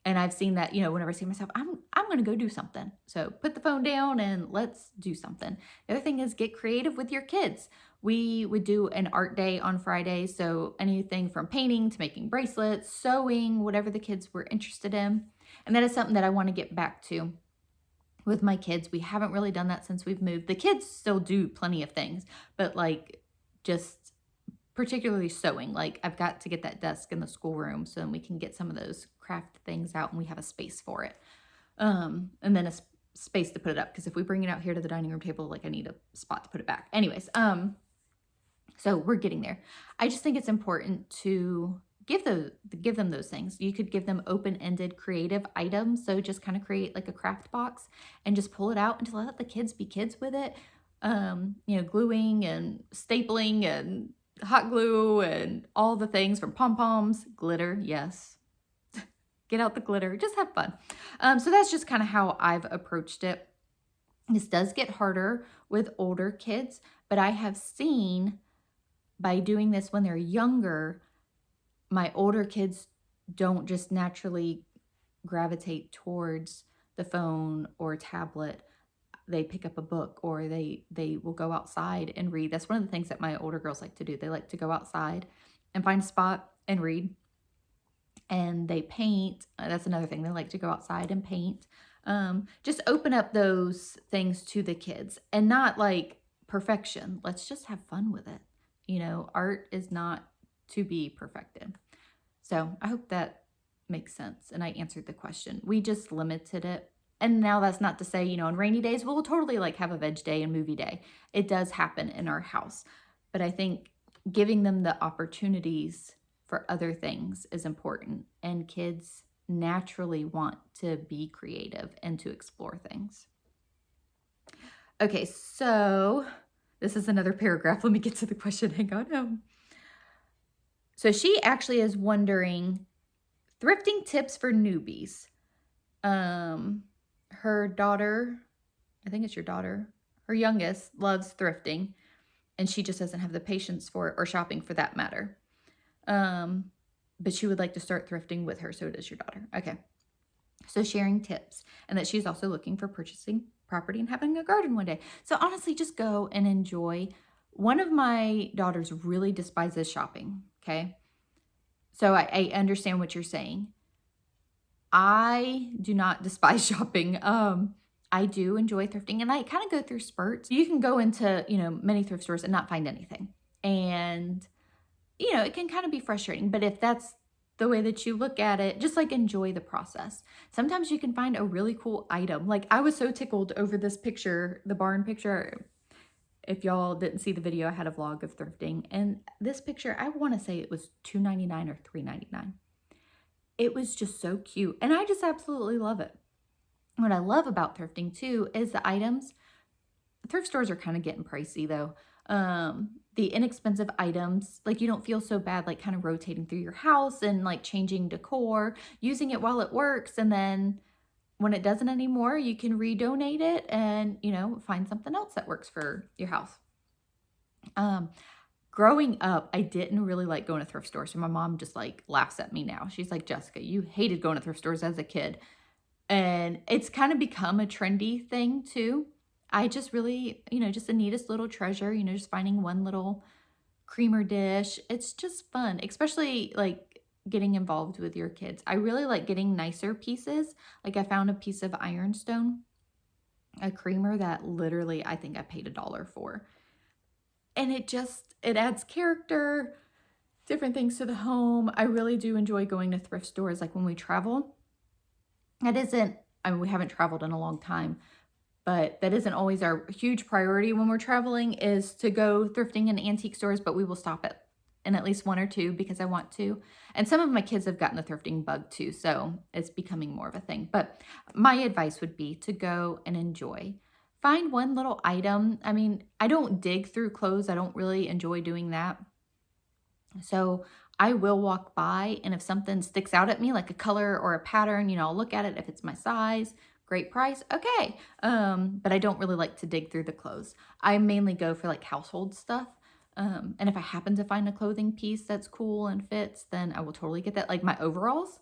I've seen that, whenever I see myself, I'm going to go do something. So put the phone down and let's do something. The other thing is get creative with your kids. We would do an art day on Friday. So anything from painting to making bracelets, sewing, whatever the kids were interested in. And that is something that I want to get back to with my kids. We haven't really done that since we've moved. The kids still do plenty of things, but like just particularly sewing. Like I've got to get that desk in the schoolroom so then we can get some of those craft things out and we have a space for it. And then a space to put it up, because if we bring it out here to the dining room table, like I need a spot to put it back. Anyways, so we're getting there. I just think it's important to give them those things. You could give them open-ended creative items. So just kind of create like a craft box and just pull it out and just let the kids be kids with it. Gluing and stapling and hot glue and all the things from pom-poms, glitter, yes. Get out the glitter, just have fun. So that's just kind of how I've approached it. This does get harder with older kids, but I have seen by doing this when they're younger, my older kids don't just naturally gravitate towards the phone or tablet. They pick up a book or they will go outside and read. That's one of the things that my older girls like to do. They like to go outside and find a spot and read. And they paint. That's another thing. They like to go outside and paint. Just open up those things to the kids and not like perfection. Let's just have fun with it. Art is not to be perfected. So I hope that makes sense. And I answered the question. We just limited it. And now that's not to say, on rainy days, we'll totally like have a veg day and movie day. It does happen in our house. But I think giving them the opportunities for other things is important. And kids naturally want to be creative and to explore things. Okay, so this is another paragraph. Let me get to the question. Hang on. So she actually is wondering, thrifting tips for newbies. Her daughter, I think it's your daughter, her youngest loves thrifting, and she just doesn't have the patience for it, or shopping for that matter. But she would like to start thrifting with her, so does your daughter. Okay. So sharing tips, and that she's also looking for purchasing property and having a garden one day. So honestly, just go and enjoy. One of my daughters really despises shopping, okay? So I understand what you're saying. I do not despise shopping. I do enjoy thrifting, and I kind of go through spurts. You can go into, many thrift stores and not find anything. And, it can kind of be frustrating, but if that's the way that you look at it, just like enjoy the process. Sometimes you can find a really cool item. Like I was so tickled over this picture, the barn picture. If y'all didn't see the video, I had a vlog of thrifting. And this picture, I want to say it was $2.99 or $3.99. It was just so cute. And I just absolutely love it. What I love about thrifting too is the items. Thrift stores are kind of getting pricey though. The inexpensive items, like you don't feel so bad like kind of rotating through your house and like changing decor, using it while it works, and then when it doesn't anymore, you can redonate it and, you know, find something else that works for your house. Growing up, I didn't really like going to thrift stores. So my mom just like laughs at me now. She's like, Jessica, you hated going to thrift stores as a kid. And it's kind of become a trendy thing too. I just really, you know, just the neatest little treasure, you know, just finding one little creamer dish. It's just fun, especially like getting involved with your kids. I really like getting nicer pieces. Like I found a piece of ironstone, a creamer that literally I think I paid $1 for. And it adds character, different things to the home. I really do enjoy going to thrift stores like when we travel. I mean, we haven't traveled in a long time, but that isn't always our huge priority when we're traveling, is to go thrifting in antique stores, but we will stop in at least one or two because I want to. And some of my kids have gotten the thrifting bug too, so it's becoming more of a thing. But my advice would be to go and enjoy. Find one little item. I mean, I don't dig through clothes. I don't really enjoy doing that. So I will walk by, and if something sticks out at me, like a color or a pattern, you know, I'll look at it. If it's my size, great price, okay. But I don't really like to dig through the clothes. I mainly go for like household stuff. And if I happen to find a clothing piece that's cool and fits, then I will totally get that. Like my overalls,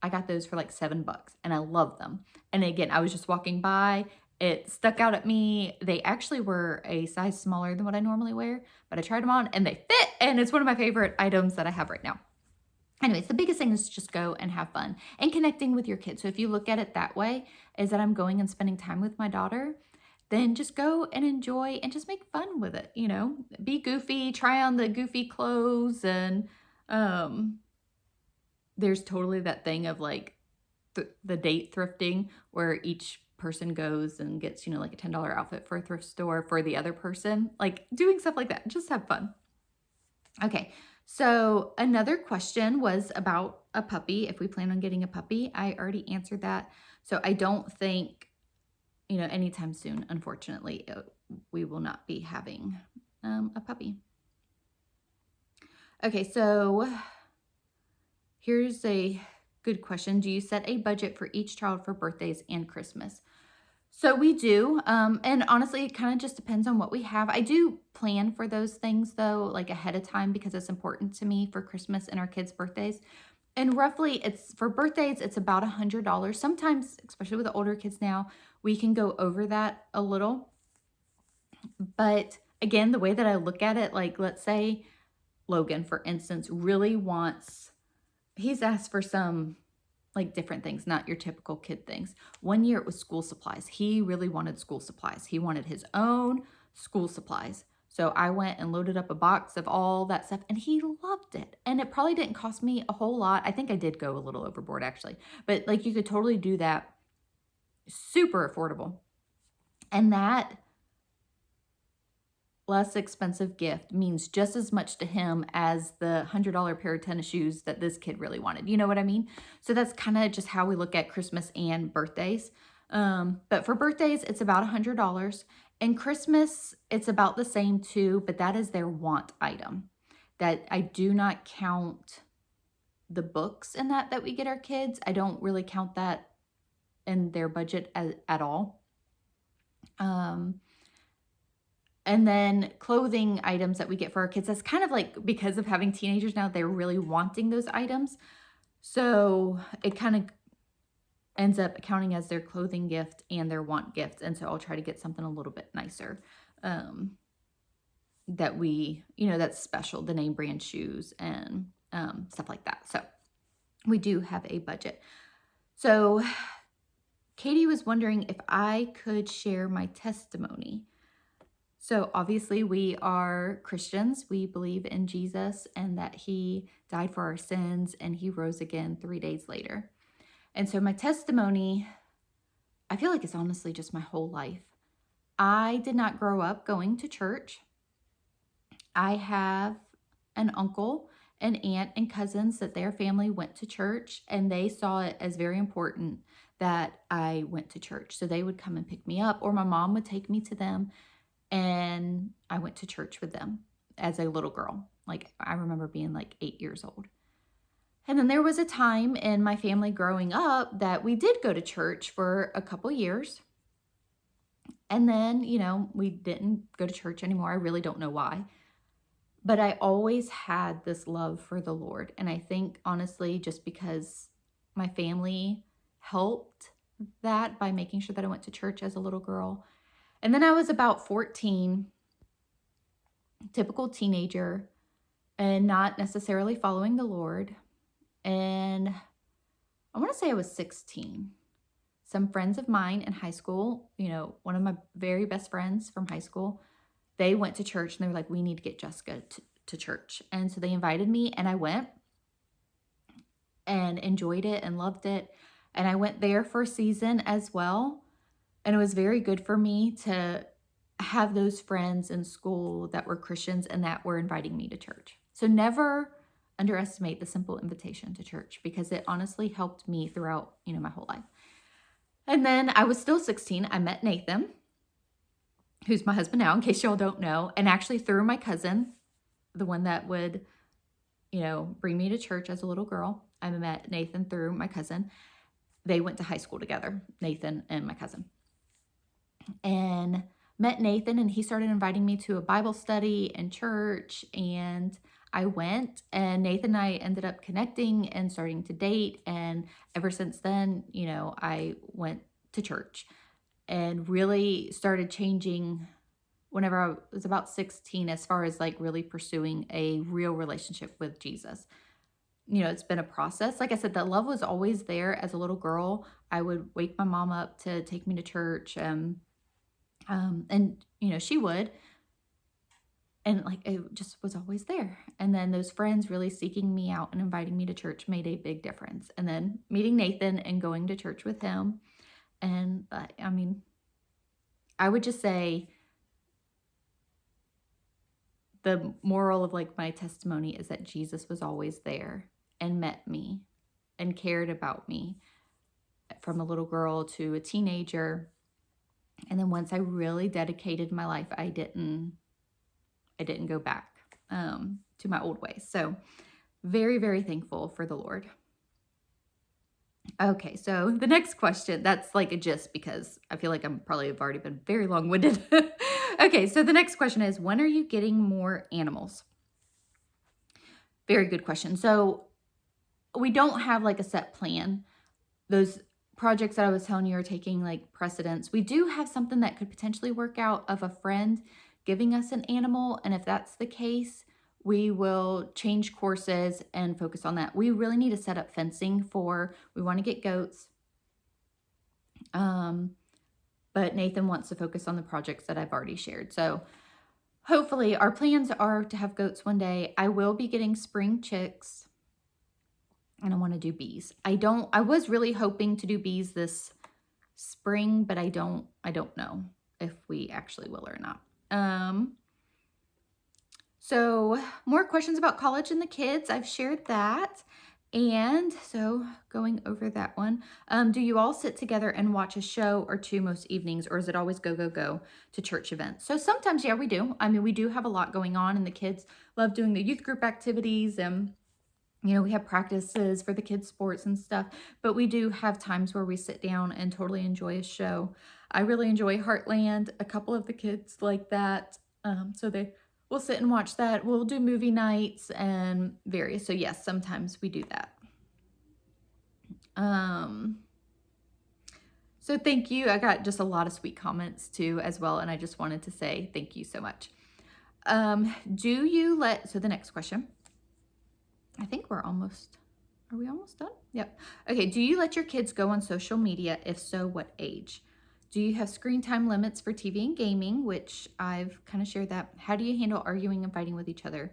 I got those for like $7 and I love them. And again, I was just walking by, it stuck out at me. They actually were a size smaller than what I normally wear, but I tried them on and they fit, and it's one of my favorite items that I have right now. Anyways, the biggest thing is just go and have fun and connecting with your kids. So if you look at it that way, is that I'm going and spending time with my daughter, then just go and enjoy and just make fun with it, you know, be goofy, try on the goofy clothes. And there's totally that thing of like the date thrifting where each person goes and gets, you know, like a $10 outfit for a thrift store for the other person, like doing stuff like that. Just have fun. Okay. So another question was about a puppy. If we plan on getting a puppy, I already answered that. So I don't think, you know, anytime soon, unfortunately, we will not be having a puppy. Okay. So here's a good question. Do you set a budget for each child for birthdays and Christmas? So we do, and honestly, it kind of just depends on what we have. I do plan for those things though, like ahead of time, because it's important to me for Christmas and our kids' birthdays. And roughly, it's for birthdays, it's about $100. Sometimes, especially with the older kids now, we can go over that a little. But again, the way that I look at it, like let's say Logan, for instance, really wants, he's asked for some like different things, not your typical kid things. One year it was school supplies. He really wanted school supplies. He wanted his own school supplies. So I went and loaded up a box of all that stuff and he loved it. And it probably didn't cost me a whole lot. I think I did go a little overboard actually, but like you could totally do that. Super affordable. And that less expensive gift means just as much to him as the $100 pair of tennis shoes that this kid really wanted. You know what I mean? So that's kind of just how we look at Christmas and birthdays. But for birthdays, it's about $100. And Christmas, it's about the same too, but that is their want item. That I do not count the books in that we get our kids. I don't really count that in their budget at all. And then clothing items that we get for our kids, that's kind of like, because of having teenagers now, they're really wanting those items. So it kind of ends up accounting as their clothing gift and their want gift. And so I'll try to get something a little bit nicer that we, you know, that's special, the name brand shoes and stuff like that. So we do have a budget. So Katie was wondering if I could share my testimony. So obviously we are Christians. We believe in Jesus and that he died for our sins and he rose again 3 days later. And so my testimony, I feel like it's honestly just my whole life. I did not grow up going to church. I have an uncle, an aunt, and cousins that their family went to church, and they saw it as very important that I went to church. So they would come and pick me up, or my mom would take me to them, and I went to church with them as a little girl. Like, I remember being like 8 years old. And then there was a time in my family growing up that we did go to church for a couple years. And then, we didn't go to church anymore. I really don't know why. But I always had this love for the Lord. And I think, honestly, just because my family helped that by making sure that I went to church as a little girl. And then I was about 14, typical teenager, and not necessarily following the Lord. And I want to say I was 16. Some friends of mine in high school, one of my very best friends from high school, they went to church and they were like, we need to get Jessica to church. And so they invited me and I went and enjoyed it and loved it. And I went there for a season as well. And it was very good for me to have those friends in school that were Christians and that were inviting me to church. So never underestimate the simple invitation to church, because it honestly helped me throughout, my whole life. And then I was still 16. I met Nathan, who's my husband now, in case y'all don't know, and actually through my cousin, the one that would, bring me to church as a little girl. I met Nathan through my cousin. They went to high school together, Nathan and my cousin. And met Nathan, and he started inviting me to a Bible study and church, and I went, and Nathan and I ended up connecting and starting to date. And ever since then, I went to church and really started changing whenever I was about 16, as far as like really pursuing a real relationship with Jesus. It's been a process. Like I said, that love was always there as a little girl. I would wake my mom up to take me to church. And she would. And like, it just was always there. And then those friends really seeking me out and inviting me to church made a big difference. And then meeting Nathan and going to church with him. And I would just say the moral of like my testimony is that Jesus was always there and met me and cared about me from a little girl to a teenager. And then once I really dedicated my life, I didn't go back to my old ways. So very, very thankful for the Lord. Okay, so the next question, that's like a gist, because I feel like I'm probably have already been very long-winded. Okay, so the next question is, when are you getting more animals? Very good question. So we don't have like a set plan. Those projects that I was telling you are taking like precedence. We do have something that could potentially work out of a friend giving us an animal. And if that's the case, we will change courses and focus on that. We really need to set up fencing we want to get goats. But Nathan wants to focus on the projects that I've already shared. So hopefully our plans are to have goats one day. I will be getting spring chicks, and I want to do bees. I was really hoping to do bees this spring, but I don't know if we actually will or not. So more questions about college and the kids. I've shared that. And so going over that one, do you all sit together and watch a show or two most evenings, or is it always go to church events? So sometimes, yeah, we do. We do have a lot going on, and the kids love doing the youth group activities, and we have practices for the kids' sports and stuff, but we do have times where we sit down and totally enjoy a show. I really enjoy Heartland. A couple of the kids like that. So we'll sit and watch that. We'll do movie nights and various. So yes, sometimes we do that. So thank you. I got just a lot of sweet comments too as well. And I just wanted to say thank you so much. So the next question. I think are we almost done? Yep. Okay, do you let your kids go on social media? If so, what age? Do you have screen time limits for TV and gaming? Which I've kind of shared that. How do you handle arguing and fighting with each other?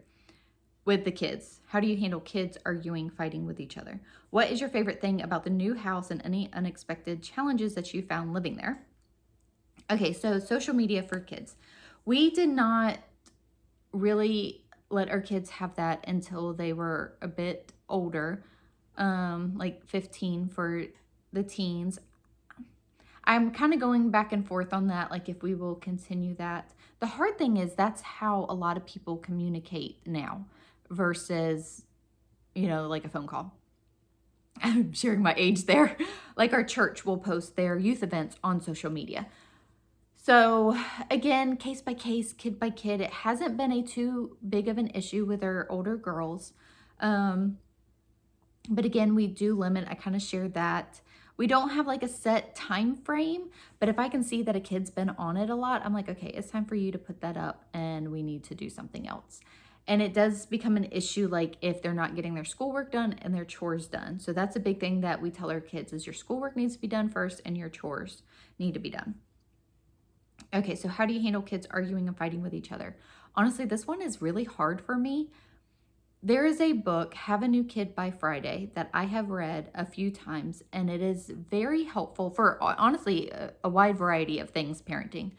With the kids. How do you handle kids arguing, fighting with each other? What is your favorite thing about the new house and any unexpected challenges that you found living there? Okay, so social media for kids. We did not really let our kids have that until they were a bit older, like 15 for the teens. I'm kind of going back and forth on that, like if we will continue that. The hard thing is that's how a lot of people communicate now versus, like a phone call. I'm sharing my age there. Like our church will post their youth events on social media. So again, case by case, kid by kid, it hasn't been too big of an issue with our older girls. But again, we do limit, I kind of shared that. We don't have like a set time frame, but if I can see that a kid's been on it a lot, I'm like, okay, it's time for you to put that up and we need to do something else. And it does become an issue like if they're not getting their schoolwork done and their chores done. So that's a big thing that we tell our kids is your schoolwork needs to be done first and your chores need to be done. Okay, so how do you handle kids arguing and fighting with each other? Honestly, this one is really hard for me. There is a book, Have a New Kid by Friday, that I have read a few times, and it is very helpful for, honestly, a wide variety of things parenting.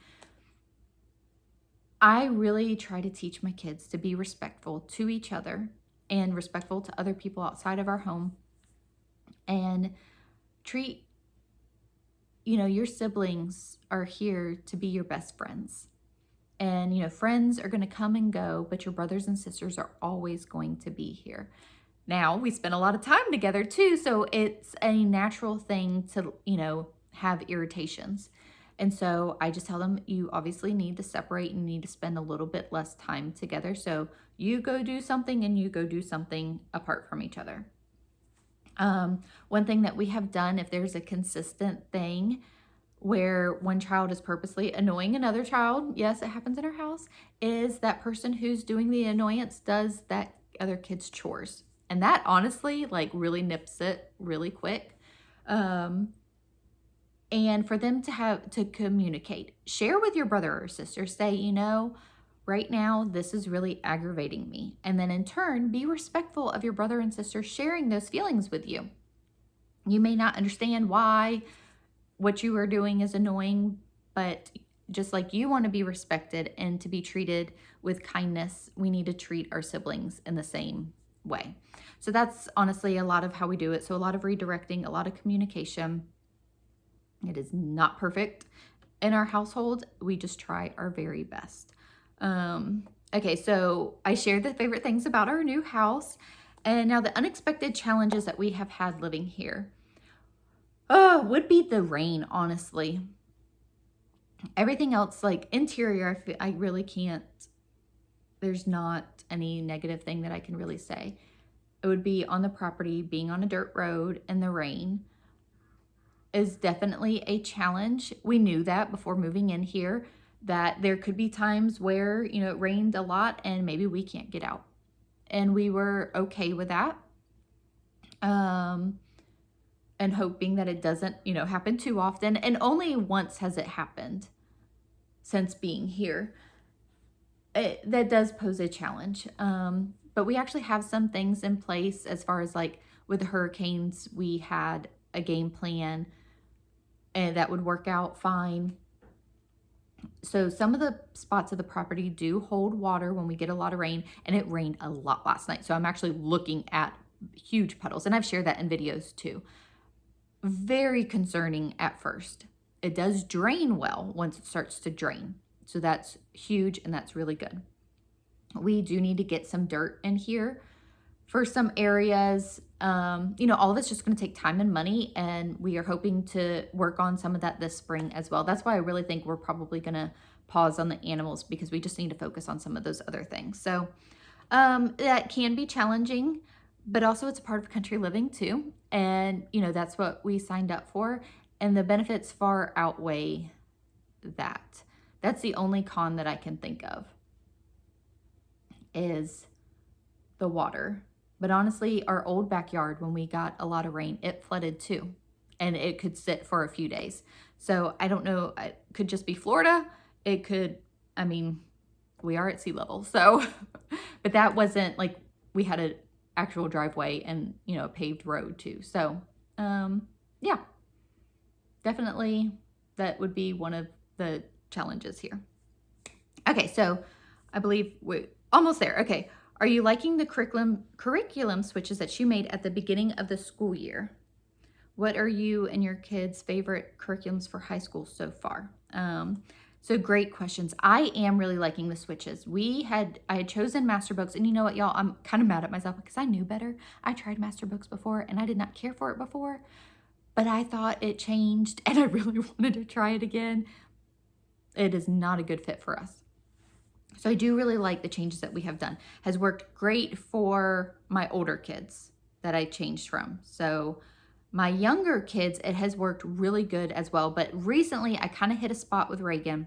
I really try to teach my kids to be respectful to each other and respectful to other people outside of our home and treat, your siblings are here to be your best friends. And, friends are going to come and go, but your brothers and sisters are always going to be here. Now, we spend a lot of time together too, so it's a natural thing to, have irritations. And so I just tell them, you obviously need to separate and need to spend a little bit less time together. So you go do something and you go do something apart from each other. One thing that we have done, if there's a consistent thing, where one child is purposely annoying another child, yes, it happens in our house, is that person who's doing the annoyance does that other kid's chores. And that honestly, like really nips it really quick. And for them to communicate, share with your brother or sister, say, right now, this is really aggravating me. And then in turn, be respectful of your brother and sister sharing those feelings with you. You may not understand why what you are doing is annoying, but just like you want to be respected and to be treated with kindness, we need to treat our siblings in the same way. So that's honestly a lot of how we do it. So a lot of redirecting, a lot of communication. It is not perfect in our household. We just try our very best. Okay, so I shared the favorite things about our new house, and now the unexpected challenges that we have had living here. Would be the rain, honestly. Everything else, like interior, I really can't, there's not any negative thing that I can really say. It would be on the property, being on a dirt road and the rain is definitely a challenge. We knew that before moving in here, that there could be times where, it rained a lot and maybe we can't get out. And we were okay with that. And hoping that it doesn't, happen too often. And only once has it happened since being here. That does pose a challenge. But we actually have some things in place as far as like with the hurricanes, we had a game plan and that would work out fine. So some of the spots of the property do hold water when we get a lot of rain, and it rained a lot last night. So I'm actually looking at huge puddles, and I've shared that in videos too. Very concerning at first. It does drain well once it starts to drain. So that's huge and that's really good. We do need to get some dirt in here for some areas. All of it's just going to take time and money, and we are hoping to work on some of that this spring as well. That's why I really think we're probably going to pause on the animals, because we just need to focus on some of those other things. So that can be challenging, but also it's a part of country living too. And, that's what we signed up for. And the benefits far outweigh that. That's the only con that I can think of is the water. But honestly, our old backyard, when we got a lot of rain, it flooded too. And it could sit for a few days. So I don't know, it could just be Florida. It could, we are at sea level. So, but that wasn't like we had an actual driveway and, a paved road too. So, yeah, definitely that would be one of the challenges here. Okay, so I believe we're almost there. Okay, are you liking the curriculum switches that you made at the beginning of the school year? What are you and your kids' favorite curriculums for high school so far? So great questions. I am really liking the switches. I had chosen master books, and you know what, y'all? I'm kind of mad at myself because I knew better. I tried master books before, and I did not care for it before, but I thought it changed, and I really wanted to try it again. It is not a good fit for us. So I do really like the changes that we have done. Has worked great for my older kids that I changed from. So my younger kids, it has worked really good as well. But recently I kind of hit a spot with Reagan.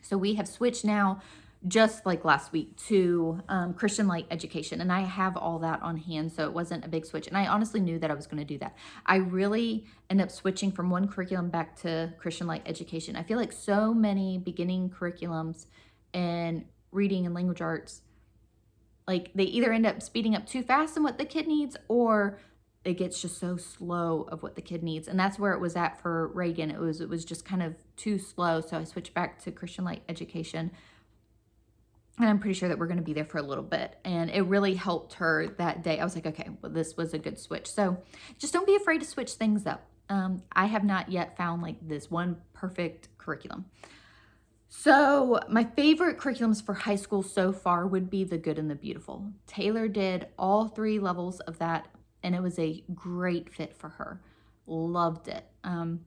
So we have switched now, just like last week, to Christian Light Education. And I have all that on hand, so it wasn't a big switch. And I honestly knew that I was going to do that. I really ended up switching from one curriculum back to Christian Light Education. I feel like so many beginning curriculums and reading and language arts, like they either end up speeding up too fast in what the kid needs, or it gets just so slow of what the kid needs. And that's where it was at for Reagan. It was just kind of too slow. So I switched back to Christian Light Education. And I'm pretty sure that we're going to be there for a little bit. And it really helped her that day. I was like, okay, well, this was a good switch. So just don't be afraid to switch things up. I have not yet found like this one perfect curriculum. So my favorite curriculums for high school so far would be the Good and the Beautiful. Taylor did all 3 levels of that, and it was a great fit for her. Loved it. It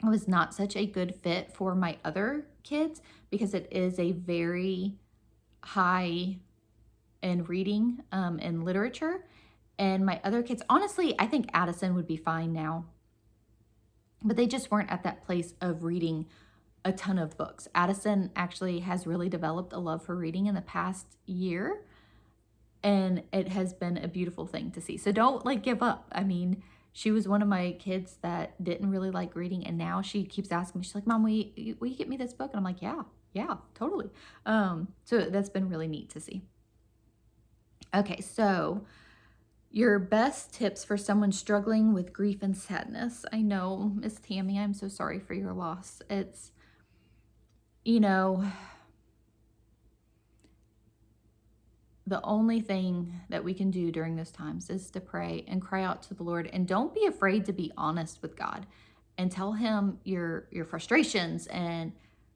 was not such a good fit for my other kids because it is a very high in reading and literature. And my other kids, honestly, I think Addison would be fine now, but they just weren't at that place of reading a ton of books. Addison actually has really developed a love for reading in the past year, and it has been a beautiful thing to see. So don't like give up. I mean, she was one of my kids that didn't really like reading, and now she keeps asking me, she's like, Mom, will you get me this book? And I'm like, yeah, totally. So that's been really neat to see. Okay, so your best tips for someone struggling with grief and sadness. I know, Miss Tammy, I'm so sorry for your loss. It's, you know, the only thing that we can do during those times is to pray and cry out to the Lord. And don't be afraid to be honest with God and tell him your frustrations and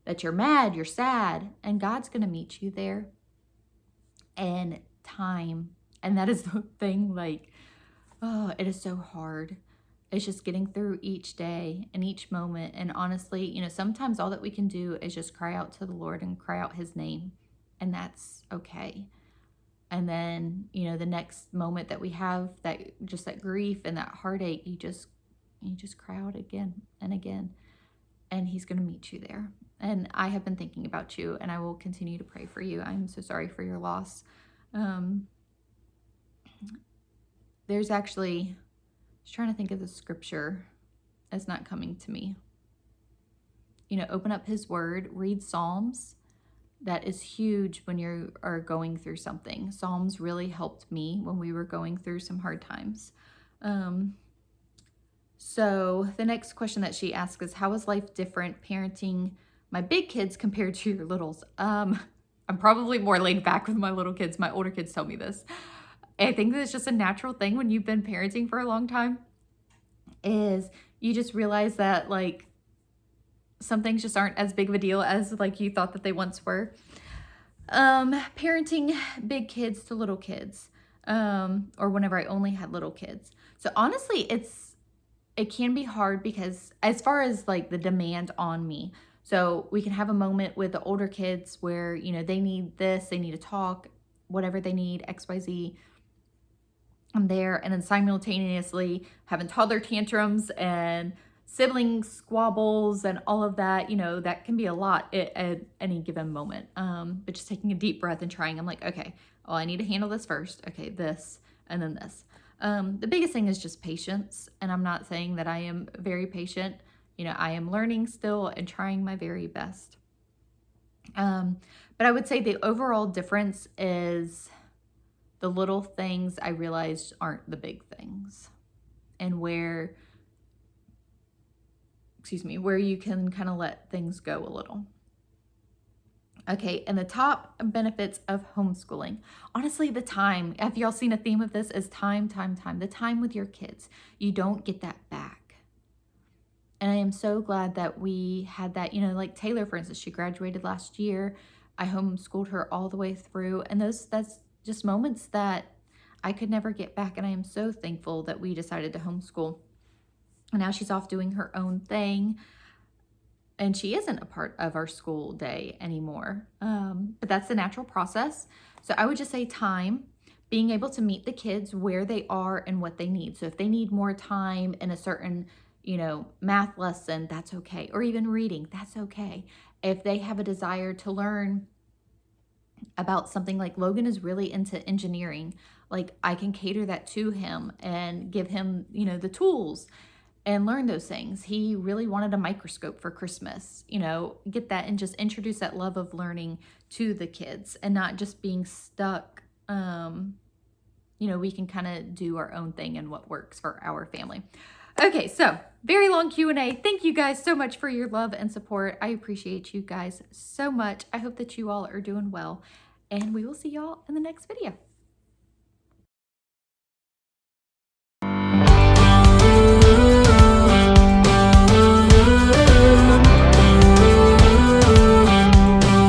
that you're mad, you're sad, and God's going to meet you there. And time. And that is the thing, like, oh, it is so hard. It's just getting through each day and each moment. And honestly, you know, sometimes all that we can do is just cry out to the Lord and cry out his name. And that's okay. And then, you know, the next moment that we have, that grief and that heartache, you just cry out again and again. And he's going to meet you there. And I have been thinking about you, and I will continue to pray for you. I'm so sorry for your loss. There's actually, I was trying to think of the scripture that's not coming to me. You know, open up his word, read Psalms. That is huge when you are going through something. Psalms really helped me when we were going through some hard times. So the next question that she asks is, how is life different parenting my big kids compared to your littles? I'm probably more laid back with my little kids. My older kids tell me this. I think that's just a natural thing when you've been parenting for a long time, is you just realize that like some things just aren't as big of a deal as like you thought that they once were. Parenting big kids to little kids, or whenever I only had little kids. So honestly, it can be hard because as far as like the demand on me, so we can have a moment with the older kids where, you know, they need this, they need to talk, whatever they need, XYZ, I'm there. And then simultaneously having toddler tantrums and sibling squabbles and all of that, you know, that can be a lot at any given moment. But just taking a deep breath and trying, I'm like, okay, well, I need to handle this first. Okay, this, and then this. The biggest thing is just patience. And I'm not saying that I am very patient. You know, I am learning still and trying my very best. But I would say the overall difference is the little things I realized aren't the big things. And where excuse me, where you can kind of let things go a little. Okay, and the top benefits of homeschooling. Honestly, the time. Have y'all seen a theme of this? Is time, time, time. The time with your kids. You don't get that back. And I am so glad that we had that, you know, like Taylor, for instance, she graduated last year. I homeschooled her all the way through. And that's just moments that I could never get back. And I am so thankful that we decided to homeschool. And now she's off doing her own thing. And she isn't a part of our school day anymore. But that's the natural process. So I would just say time, being able to meet the kids where they are and what they need. So if they need more time in a certain, you know, math lesson, that's okay. Or even reading, that's okay. If they have a desire to learn about something, like Logan is really into engineering, like I can cater that to him and give him, you know, the tools and learn those things. He really wanted a microscope for Christmas, you know, get that and just introduce that love of learning to the kids and not just being stuck. You know, we can kind of do our own thing and what works for our family. Okay, so very long Q&A. Thank you guys so much for your love and support. I appreciate you guys so much. I hope that you all are doing well, and we will see y'all in the next video.